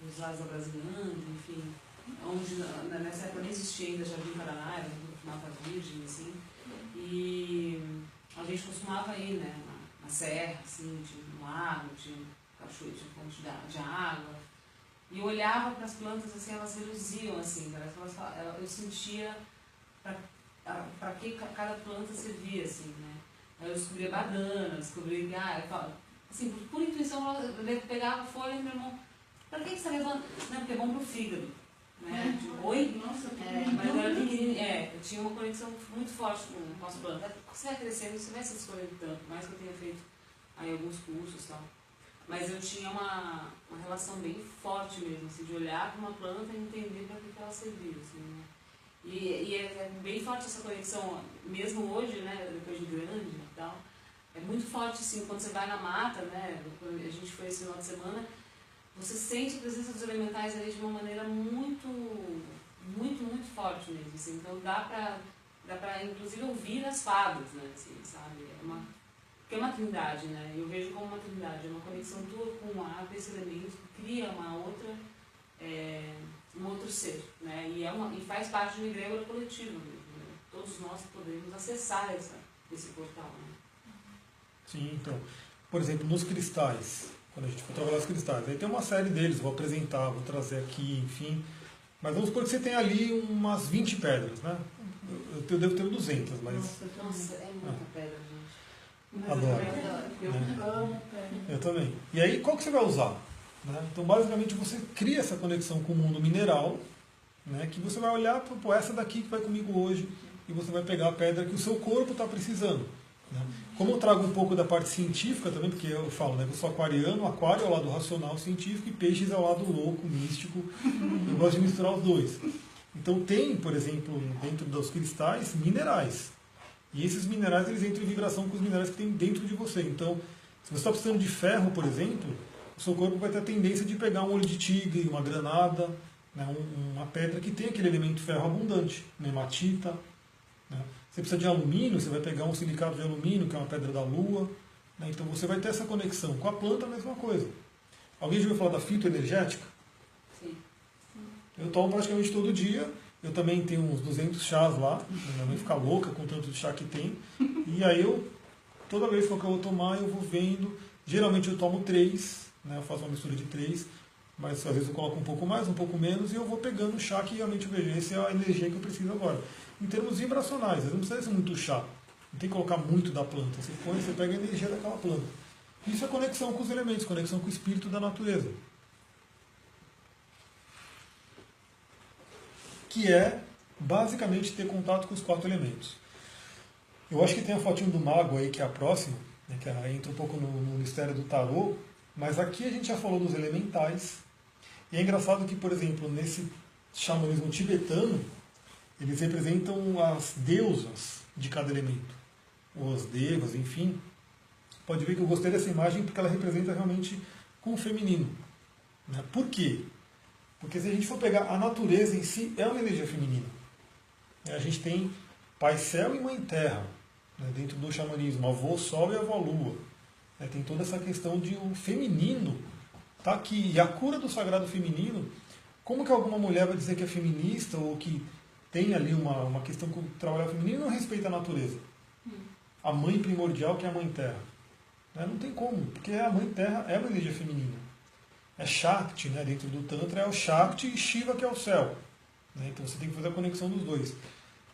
nos lados da Brasilândia, enfim, onde nessa época nem existia ainda Jardim Paraná, era Mata Virgem, assim, e a gente costumava ir, né, na serra, assim, tinha um lago, tinha um cachoeiro, tinha fonte de água, e eu olhava para as plantas, assim, elas reluziam, assim, eu sentia para que cada planta servia, assim, né. Aí eu descobria banana, descobri, assim, por intuição, eu pegava a folha e meu irmão, para que você está levando? Não, porque é bom para o fígado. Né? Oi? Nossa, mas eu era pequenininha, eu tinha uma conexão muito forte com as plantas. Você vai crescendo, você vai se descobrindo tanto, mais que eu tenha feito aí alguns cursos e tal. Mas eu tinha uma relação bem forte mesmo, assim, de olhar para uma planta e entender para que ela servia. Assim, né? E é bem forte essa conexão, mesmo hoje, né, depois de grande e tal. É muito forte, assim, quando você vai na mata, né, a gente foi esse final de semana, você sente a presença dos elementais ali de uma maneira muito, muito, muito forte mesmo, assim. Então dá pra inclusive ouvir as fadas, né, assim, sabe? Porque é uma trindade, né? Eu vejo como uma trindade, é uma conexão tua com o ar, desse elemento, que cria um outro ser, né? E faz parte de uma egrégora coletiva mesmo, né? Todos nós podemos acessar esse portal, né? Sim, então, por exemplo, nos cristais, quando a gente for trabalhar os cristais, aí tem uma série deles, vou apresentar, vou trazer aqui, enfim. Mas vamos supor que você tem ali umas 20 pedras, né? Eu devo ter 200, mas... Nossa, é muita pedra, gente. Adoro. Eu amo pedra. Eu também. E aí, qual que você vai usar? Né? Então, basicamente, você cria essa conexão com o mundo mineral, né? Que você vai olhar para essa daqui que vai comigo hoje, e você vai pegar a pedra que o seu corpo está precisando. Né? Como eu trago um pouco da parte científica também, porque eu falo, né, que eu sou aquariano, aquário é o lado racional científico e peixes é o lado louco, místico. Eu gosto de misturar os dois. Então tem, por exemplo, dentro dos cristais, minerais. E esses minerais eles entram em vibração com os minerais que tem dentro de você. Então, se você está precisando de ferro, por exemplo, o seu corpo vai ter a tendência de pegar um olho de tigre, uma granada, né, uma pedra que tem aquele elemento ferro abundante, uma hematita. Né? Você precisa de alumínio, você vai pegar um silicato de alumínio, que é uma pedra da lua. Né? Então você vai ter essa conexão. Com a planta, a mesma coisa. Alguém já ouviu falar da fitoenergética? Sim. Eu tomo praticamente todo dia. Eu também tenho uns 200 chás lá. Minha mãe fica louca com tanto de chá que tem. E aí toda vez que eu vou tomar, eu vou vendo. Geralmente eu tomo 3, né? Eu faço uma mistura de 3. Mas às vezes eu coloco um pouco mais, um pouco menos, e eu vou pegando o chá que realmente eu vejo. Essa é a energia que eu preciso agora. Em termos vibracionais, não precisa ser muito chá. Não tem que colocar muito da planta. Você põe, você pega a energia daquela planta. Isso é conexão com os elementos, conexão com o espírito da natureza. Que é, basicamente, ter contato com os 4 elementos. Eu acho que tem a fotinho do mago aí, que é a próxima, né, que entra um pouco no mistério do tarô, mas aqui a gente já falou dos elementais. E é engraçado que, por exemplo, nesse xamanismo tibetano, eles representam as deusas de cada elemento. Ou as devas, enfim. Pode ver que eu gostei dessa imagem porque ela representa realmente com o feminino. Né? Por quê? Porque se a gente for pegar a natureza em si, é uma energia feminina. A gente tem Pai Céu e Mãe Terra, né, dentro do xamanismo, avô Sol e avó Lua. Tem toda essa questão de o feminino tá aqui. E a cura do sagrado feminino, como que alguma mulher vai dizer que é feminista ou que tem ali uma questão com trabalhar feminino e não respeita a natureza? A mãe primordial, que é a Mãe Terra. Não tem como, porque a Mãe Terra é uma energia feminina. É Shakti, né? Dentro do Tantra é o Shakti e Shiva, que é o céu. Então você tem que fazer a conexão dos dois.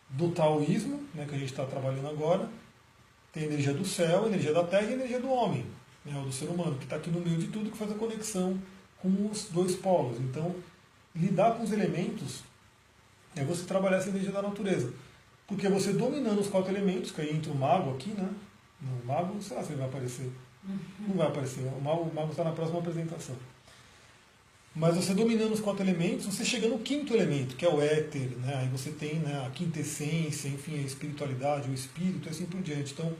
Do taoísmo, né, que a gente está trabalhando agora, tem a energia do céu, a energia da terra e a energia do homem, né, ou do ser humano, que está aqui no meio de tudo, que faz a conexão com os 2 polos. Então, lidar com os elementos é você trabalhar essa energia da natureza. Porque você dominando os 4 elementos, que aí entra o mago aqui, né? O mago, sei lá se ele vai aparecer. Não vai aparecer, o mago está na próxima apresentação. Mas você dominando os 4 elementos, você chega no 5º elemento, que é o éter, né? Aí você tem, né, a quinta essência, enfim, a espiritualidade, o espírito e assim por diante. Então,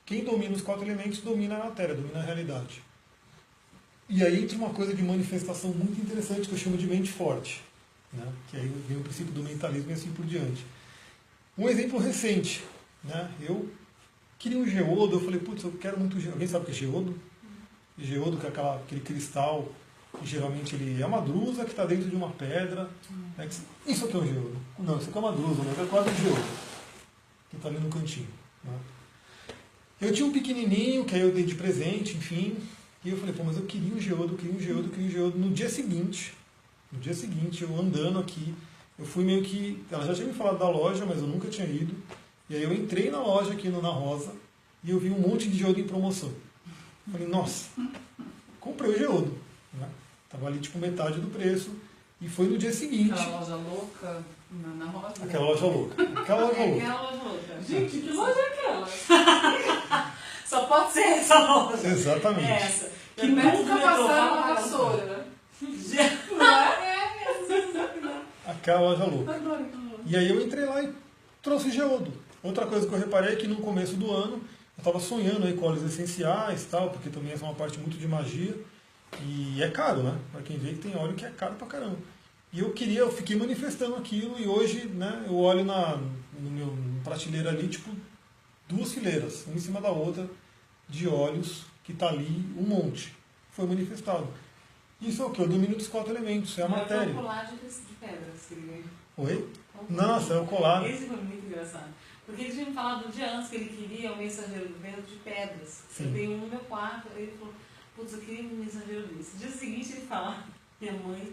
quem domina os 4 elementos domina a matéria, domina a realidade. E aí entra uma coisa de manifestação muito interessante que eu chamo de mente forte, né? Que aí vem o princípio do mentalismo e assim por diante. Um exemplo recente, né? Eu queria um geodo, eu falei, putz, eu quero muito geodo. Alguém sabe o que é geodo? Geodo, que é aquele cristal, que geralmente ele é uma drusa que está dentro de uma pedra. Né? Isso aqui é um geodo. Não, isso aqui é uma drusa, mas é quase um geodo. Que está ali no cantinho. Né? Eu tinha um pequenininho, que aí eu dei de presente, enfim. E eu falei, pô, mas eu queria um geodo, eu queria um geodo, eu queria um geodo. No dia seguinte, eu andando aqui, eu fui meio que... Ela já tinha me falado da loja, mas eu nunca tinha ido. E aí eu entrei na loja aqui na Rosa e eu vi um monte de geodo em promoção. Falei, nossa, comprei o geodo. Né? Tava ali tipo metade do preço. E foi no dia seguinte. Aquela loja louca na Rosa. Aquela loja louca. Aquela loja louca. Aquela loja louca. Gente, que loja é aquela? Só pode ser essa loja. Exatamente. Essa. Que nunca passaram uma vassoura, né? Não é? Aquela loja louca. Adoro aquela loja. E aí eu entrei lá e trouxe geodo. Outra coisa que eu reparei é que no começo do ano eu estava sonhando aí com óleos essenciais e tal, porque também essa é uma parte muito de magia. E é caro, né? Para quem vê que tem óleo que é caro pra caramba. E eu fiquei manifestando aquilo e hoje, né, eu olho no meu prateleira ali, tipo, 2 fileiras, uma em cima da outra, de óleos que tá ali, um monte. Foi manifestado. Isso é o que? O domínio dos 4 elementos, é a matéria. É o colar de pedras que ele ganhou. Oi? Nossa, é o colar. Esse foi muito engraçado. Porque ele tinha me falado um dia antes que ele queria o mensageiro do vento de pedras. Sim. Eu tenho um no meu quarto, aí ele falou, putz, eu queria um mensageiro desse. No dia seguinte ele fala, minha mãe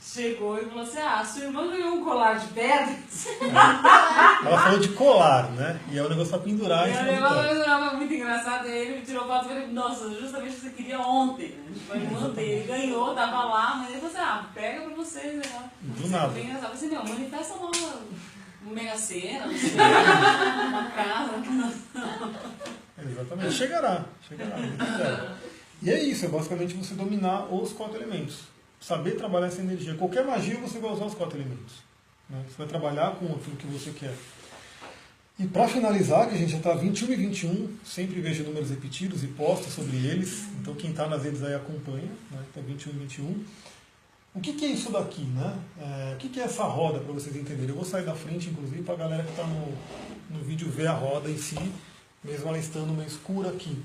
chegou e falou assim, sua irmã ganhou um colar de pedras. Ela falou de colar, né? E é um negócio pra pendurar. E o negócio foi muito engraçado, aí ele me tirou foto e falei, nossa, justamente você queria ontem, né? Tipo, a irmã dele ganhou, tava lá, mas ele falou assim, pega pra vocês, né? Do nada. Bem engraçado. Eu falei assim, manifesta uma mega cena, não sei, uma casa. Exatamente. Chegará. E é isso, é basicamente você dominar os 4 elementos. Saber trabalhar essa energia. Qualquer magia você vai usar os 4 elementos. Né? Você vai trabalhar com aquilo que você quer. E para finalizar, que a gente já está 21 e 21, sempre vejo números repetidos e posto sobre eles. Então quem está nas redes aí acompanha. Né? Então 21 e 21. O que é isso daqui? Né? O que é essa roda, para vocês entenderem? Eu vou sair da frente, inclusive, para a galera que está no vídeo ver a roda em si, mesmo ela estando meio escura aqui.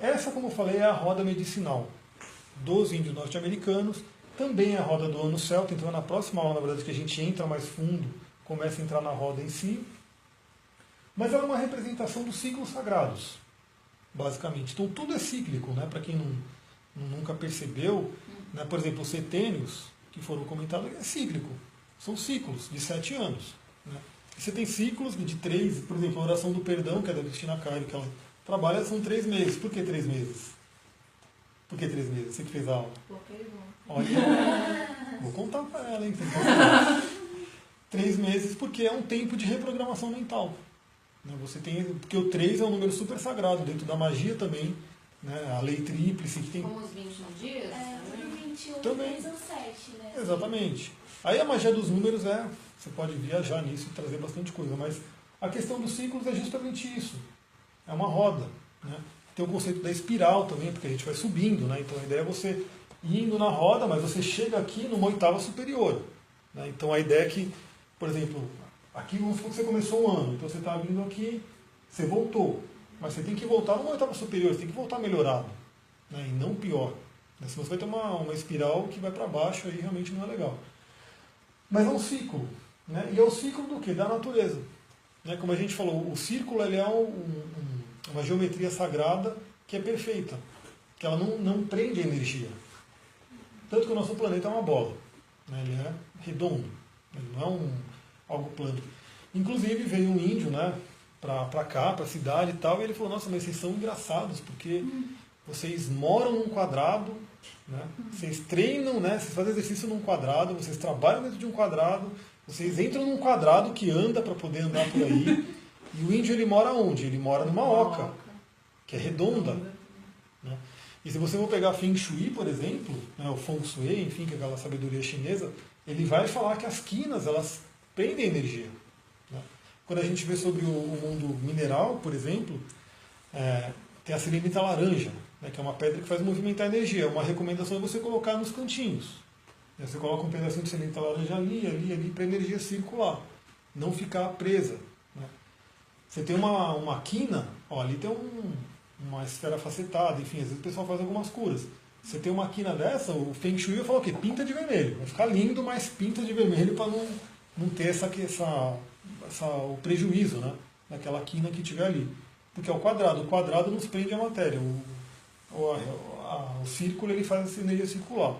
Essa, como eu falei, é a roda medicinal dos índios norte-americanos, também é a roda do ano celta, então é na próxima aula, na verdade, que a gente entra mais fundo, começa a entrar na roda em si, mas ela é uma representação dos ciclos sagrados, basicamente. Então tudo é cíclico, né? Para quem nunca percebeu, né? Por exemplo, os setênios, que foram comentados, é cíclico, são ciclos de 7 anos. Né? E você tem ciclos de 3, por exemplo, a oração do perdão, que é da Cristina Caio, que ela trabalha, são 3 meses. Por que 3 meses? Por que 3 meses? Você que fez a aula. Porque é bom. Olha, vou contar para ela, hein? 3 meses, porque é um tempo de reprogramação mental. Né? Você tem, porque o 3 é um número super sagrado, dentro da magia também, né? A lei tríplice que tem. Como os 21 dias? É, o 21 Também. são 7, né? Exatamente. Aí a magia dos números você pode viajar nisso e trazer bastante coisa, mas a questão dos ciclos é justamente isso. É uma roda. Né? Tem o conceito da espiral também, porque a gente vai subindo, né? Então a ideia é você indo na roda, mas você chega aqui numa oitava superior. Né? Então a ideia é que, por exemplo, aqui vamos supor que você começou um ano, então você está vindo aqui, você voltou, mas você tem que voltar numa oitava superior, você tem que voltar melhorado, né? E não pior. Né? Senão você vai ter uma espiral que vai para baixo, aí realmente não é legal. Mas é um ciclo. Né? E é o ciclo do quê? Da natureza. Né? Como a gente falou, o círculo ele é uma geometria sagrada que é perfeita, que ela não prende energia. Tanto que o nosso planeta é uma bola. Né? Ele é redondo, ele não é algo plano. Inclusive veio um índio, né, para cá, para a cidade e tal, e ele falou, nossa, mas vocês são engraçados, porque vocês moram num quadrado, né, vocês treinam, né, vocês fazem exercício num quadrado, vocês trabalham dentro de um quadrado, Vocês entram num quadrado que anda para poder andar por aí, e o índio ele mora onde? Ele mora numa oca, que é redonda. Né? E se você for pegar Feng Shui, por exemplo, né, o Feng Shui, enfim, que é aquela sabedoria chinesa, ele vai falar que as quinas, elas prendem energia. Né? Quando a gente vê sobre o mundo mineral, por exemplo, tem a selenita laranja, né, que é uma pedra que faz movimentar a energia. Uma recomendação é você colocar nos cantinhos. Você coloca um pedacinho de selenita laranja ali, para a energia circular, não ficar presa. Né? Você tem uma quina, ó, ali tem uma esfera facetada, enfim, às vezes o pessoal faz algumas curas. Você tem uma quina dessa, o Feng Shui vai falar o quê? Pinta de vermelho. Vai ficar lindo, mas pinta de vermelho para não ter o prejuízo, né, daquela quina que tiver ali. Porque é o quadrado. O quadrado nos prende a matéria. O círculo ele faz essa energia circular.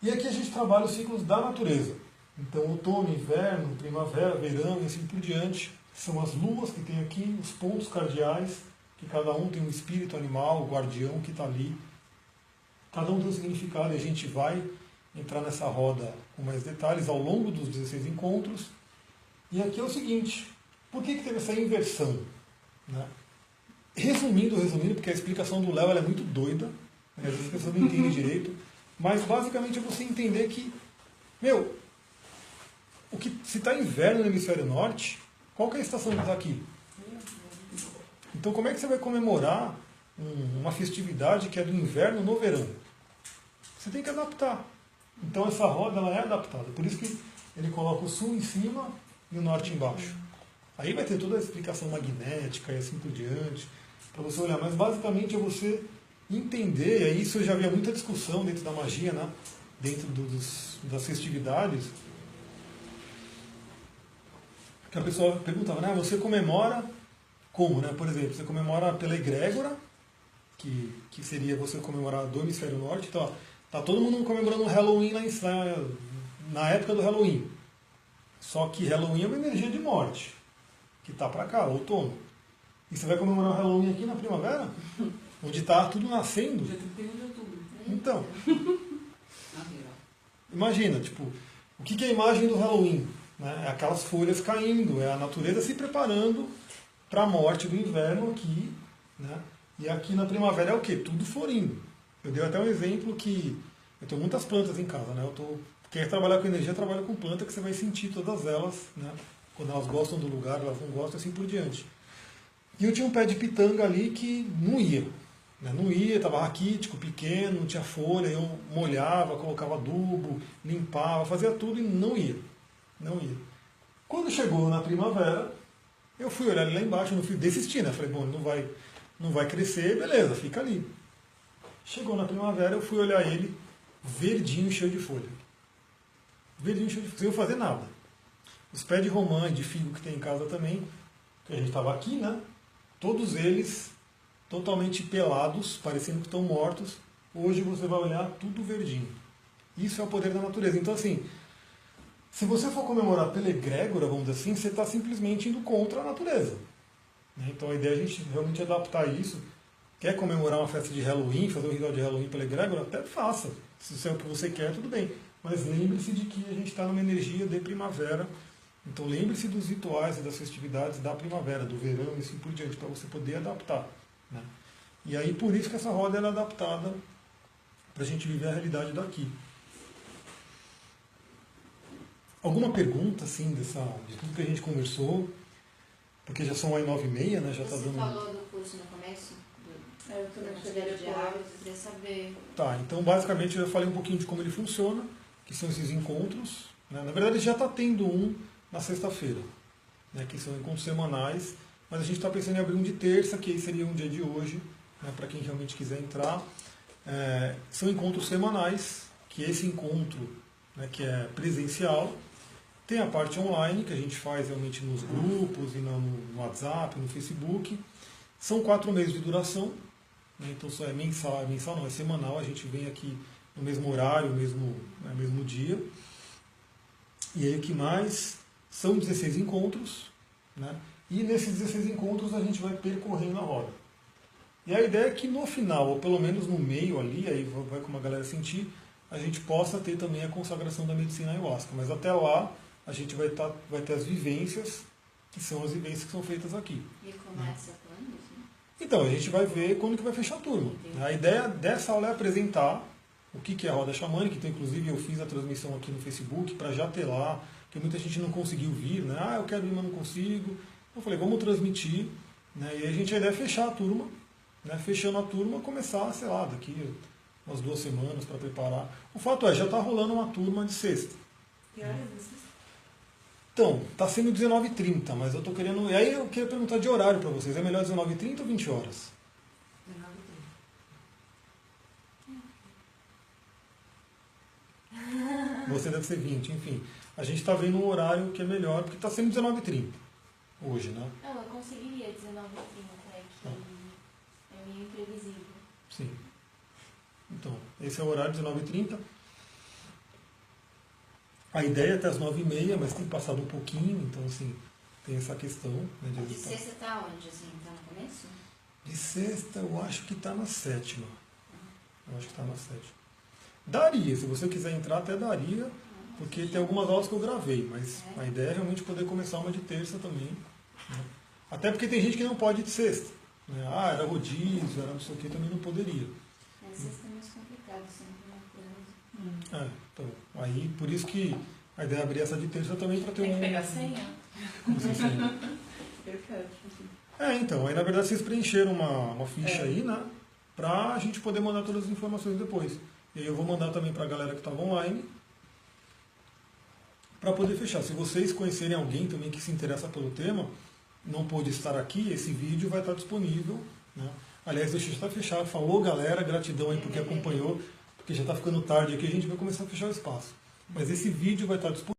E aqui a gente trabalha os ciclos da natureza. Então, outono, inverno, primavera, verão e assim por diante. São as luas que tem aqui, os pontos cardeais, que cada um tem um espírito animal, o guardião que está ali. Cada um tem um significado e a gente vai entrar nessa roda com mais detalhes ao longo dos 16 encontros. E aqui é o seguinte, por que teve essa inversão? Né? Resumindo, porque a explicação do Léo é muito doida, né? Às vezes as pessoas não entendem direito, mas basicamente é você entender que, se está inverno no hemisfério norte, qual que é a estação que está aqui? Então como é que você vai comemorar uma festividade que é do inverno no verão? Você tem que adaptar. Então essa roda ela é adaptada, por isso que ele coloca o sul em cima e o norte embaixo. Aí vai ter toda a explicação magnética e assim por diante, para você olhar, mas basicamente é você entender, e aí isso eu já havia muita discussão dentro da magia, né? Dentro das festividades, que a pessoa perguntava, né? Você comemora como, né? Por exemplo, você comemora pela egrégora, que seria você comemorar do hemisfério norte, então, ó, tá todo mundo comemorando o Halloween na época do Halloween. Só que Halloween é uma energia de morte, que está para cá, outono. E você vai comemorar o Halloween aqui na primavera, onde está tudo nascendo. Dia 31 de outubro. Então, imagina, tipo, o que é a imagem do Halloween? Né? É aquelas folhas caindo, é a natureza se preparando para a morte do inverno aqui. Né? E aqui na primavera é o quê? Tudo florindo. Eu dei até um exemplo que eu tenho muitas plantas em casa, né? Quem quer trabalhar com energia, trabalha com planta, que você vai sentir todas elas, né? Quando elas gostam do lugar, elas não gostam, assim por diante. E eu tinha um pé de pitanga ali que não ia. Né? Não ia, estava raquítico, pequeno, não tinha folha, eu molhava, colocava adubo, limpava, fazia tudo e não ia. Não ia. Quando chegou na primavera, eu fui olhar ele lá embaixo, não fui desistir, né? Falei, bom, não vai crescer, beleza, fica ali. Chegou na primavera, eu fui olhar ele verdinho, cheio de folha. Verdinho, cheio de folha, sem eu fazer nada. Os pés de romã e de figo que tem em casa também, que a gente estava aqui, né? Todos eles totalmente pelados, parecendo que estão mortos. Hoje você vai olhar tudo verdinho. Isso é o poder da natureza. Então, assim, se você for comemorar pela egrégora, vamos dizer assim, você está simplesmente indo contra a natureza. Então a ideia é a gente realmente adaptar isso. Quer comemorar uma festa de Halloween, fazer um ritual de Halloween pela egrégora? Até faça. Se isso é o que você quer, tudo bem. Mas lembre-se de que a gente está numa energia de primavera. Então lembre-se dos rituais e das festividades da primavera, do verão e assim por diante, para você poder adaptar. Né? E aí por isso que essa roda é adaptada para a gente viver a realidade daqui. Alguma pergunta assim de tudo que a gente conversou? Porque já são aí 9h30, né? Já Você tá dando... falou do curso no começo? Eu também cheguei de depois. áudio, eu queria saber. Tá, então basicamente eu já falei um pouquinho de como ele funciona, que são esses encontros. Né? Na verdade já está tendo um na sexta-feira, né? Que são encontros semanais, mas a gente está pensando em abrir um de terça, que aí seria um dia de hoje, né? Para quem realmente quiser entrar. São encontros semanais, que esse encontro, né, que é presencial, tem a parte online, que a gente faz realmente nos grupos, e no WhatsApp, no Facebook. São 4 meses de duração, né? Então só é mensal não, é semanal, a gente vem aqui no mesmo horário, mesmo dia. E aí o que mais? São 16 encontros, né? E nesses 16 encontros a gente vai percorrendo a roda. E a ideia é que no final, ou pelo menos no meio ali, aí vai como a galera sentir, a gente possa ter também a consagração da medicina ayahuasca. Mas até lá, a gente vai ter as vivências, que são as vivências que são feitas aqui. E começa quando? Assim? Então, a gente vai ver quando que vai fechar a turma. Entendi. A ideia dessa aula é apresentar o que é a roda xamânica. Então, inclusive, eu fiz a transmissão aqui no Facebook para já ter lá, porque muita gente não conseguiu vir, né? Ah, eu quero ir, mas não consigo. Eu falei, vamos transmitir, né? E a ideia é fechar a turma, né? Fechando a turma, começar, sei lá, daqui umas 2 semanas para preparar. O fato é, já está rolando uma turma de sexta. Que horas vocês? Então, está sendo 19h30, mas eu estou querendo... E aí eu queria perguntar de horário para vocês. É melhor 19h30 ou 20 horas? 19h30. Você deve ser 20, enfim. A gente está vendo um horário que é melhor, porque está sendo 19h30 hoje, né? Não, eu conseguiria 19h30, é que é meio imprevisível. Sim. Então, esse é o horário, 19h30. A ideia é até as 9h30, mas tem passado um pouquinho, então assim, tem essa questão, né, de De editar. sexta tá onde, assim? Tá no começo? De sexta eu acho que está na 7ª. Eu acho que está na 7ª. Daria, se você quiser entrar até daria, porque tem algumas aulas que eu gravei, mas a ideia é realmente poder começar uma de terça também. Né? Até porque tem gente que não pode ir de sexta. Né? Ah, era rodízio, era não sei o que, também não poderia. É, sexta é mais complicado, sempre uma coisa. Então, aí por isso que a ideia é abrir essa de terça também para ter Tem um... que pegar senha? Como assim, senha? Eu quero. Então, aí na verdade vocês preencheram uma ficha aí, né? Pra gente poder mandar todas as informações depois. E aí eu vou mandar também pra galera que estava online, para poder fechar. Se vocês conhecerem alguém também que se interessa pelo tema, não pôde estar aqui, esse vídeo vai estar disponível. Né? Aliás, deixa eu já fechar. Falou, galera, gratidão aí porque acompanhou, porque já está ficando tarde aqui, a gente vai começar a fechar o espaço. Mas esse vídeo vai estar disponível.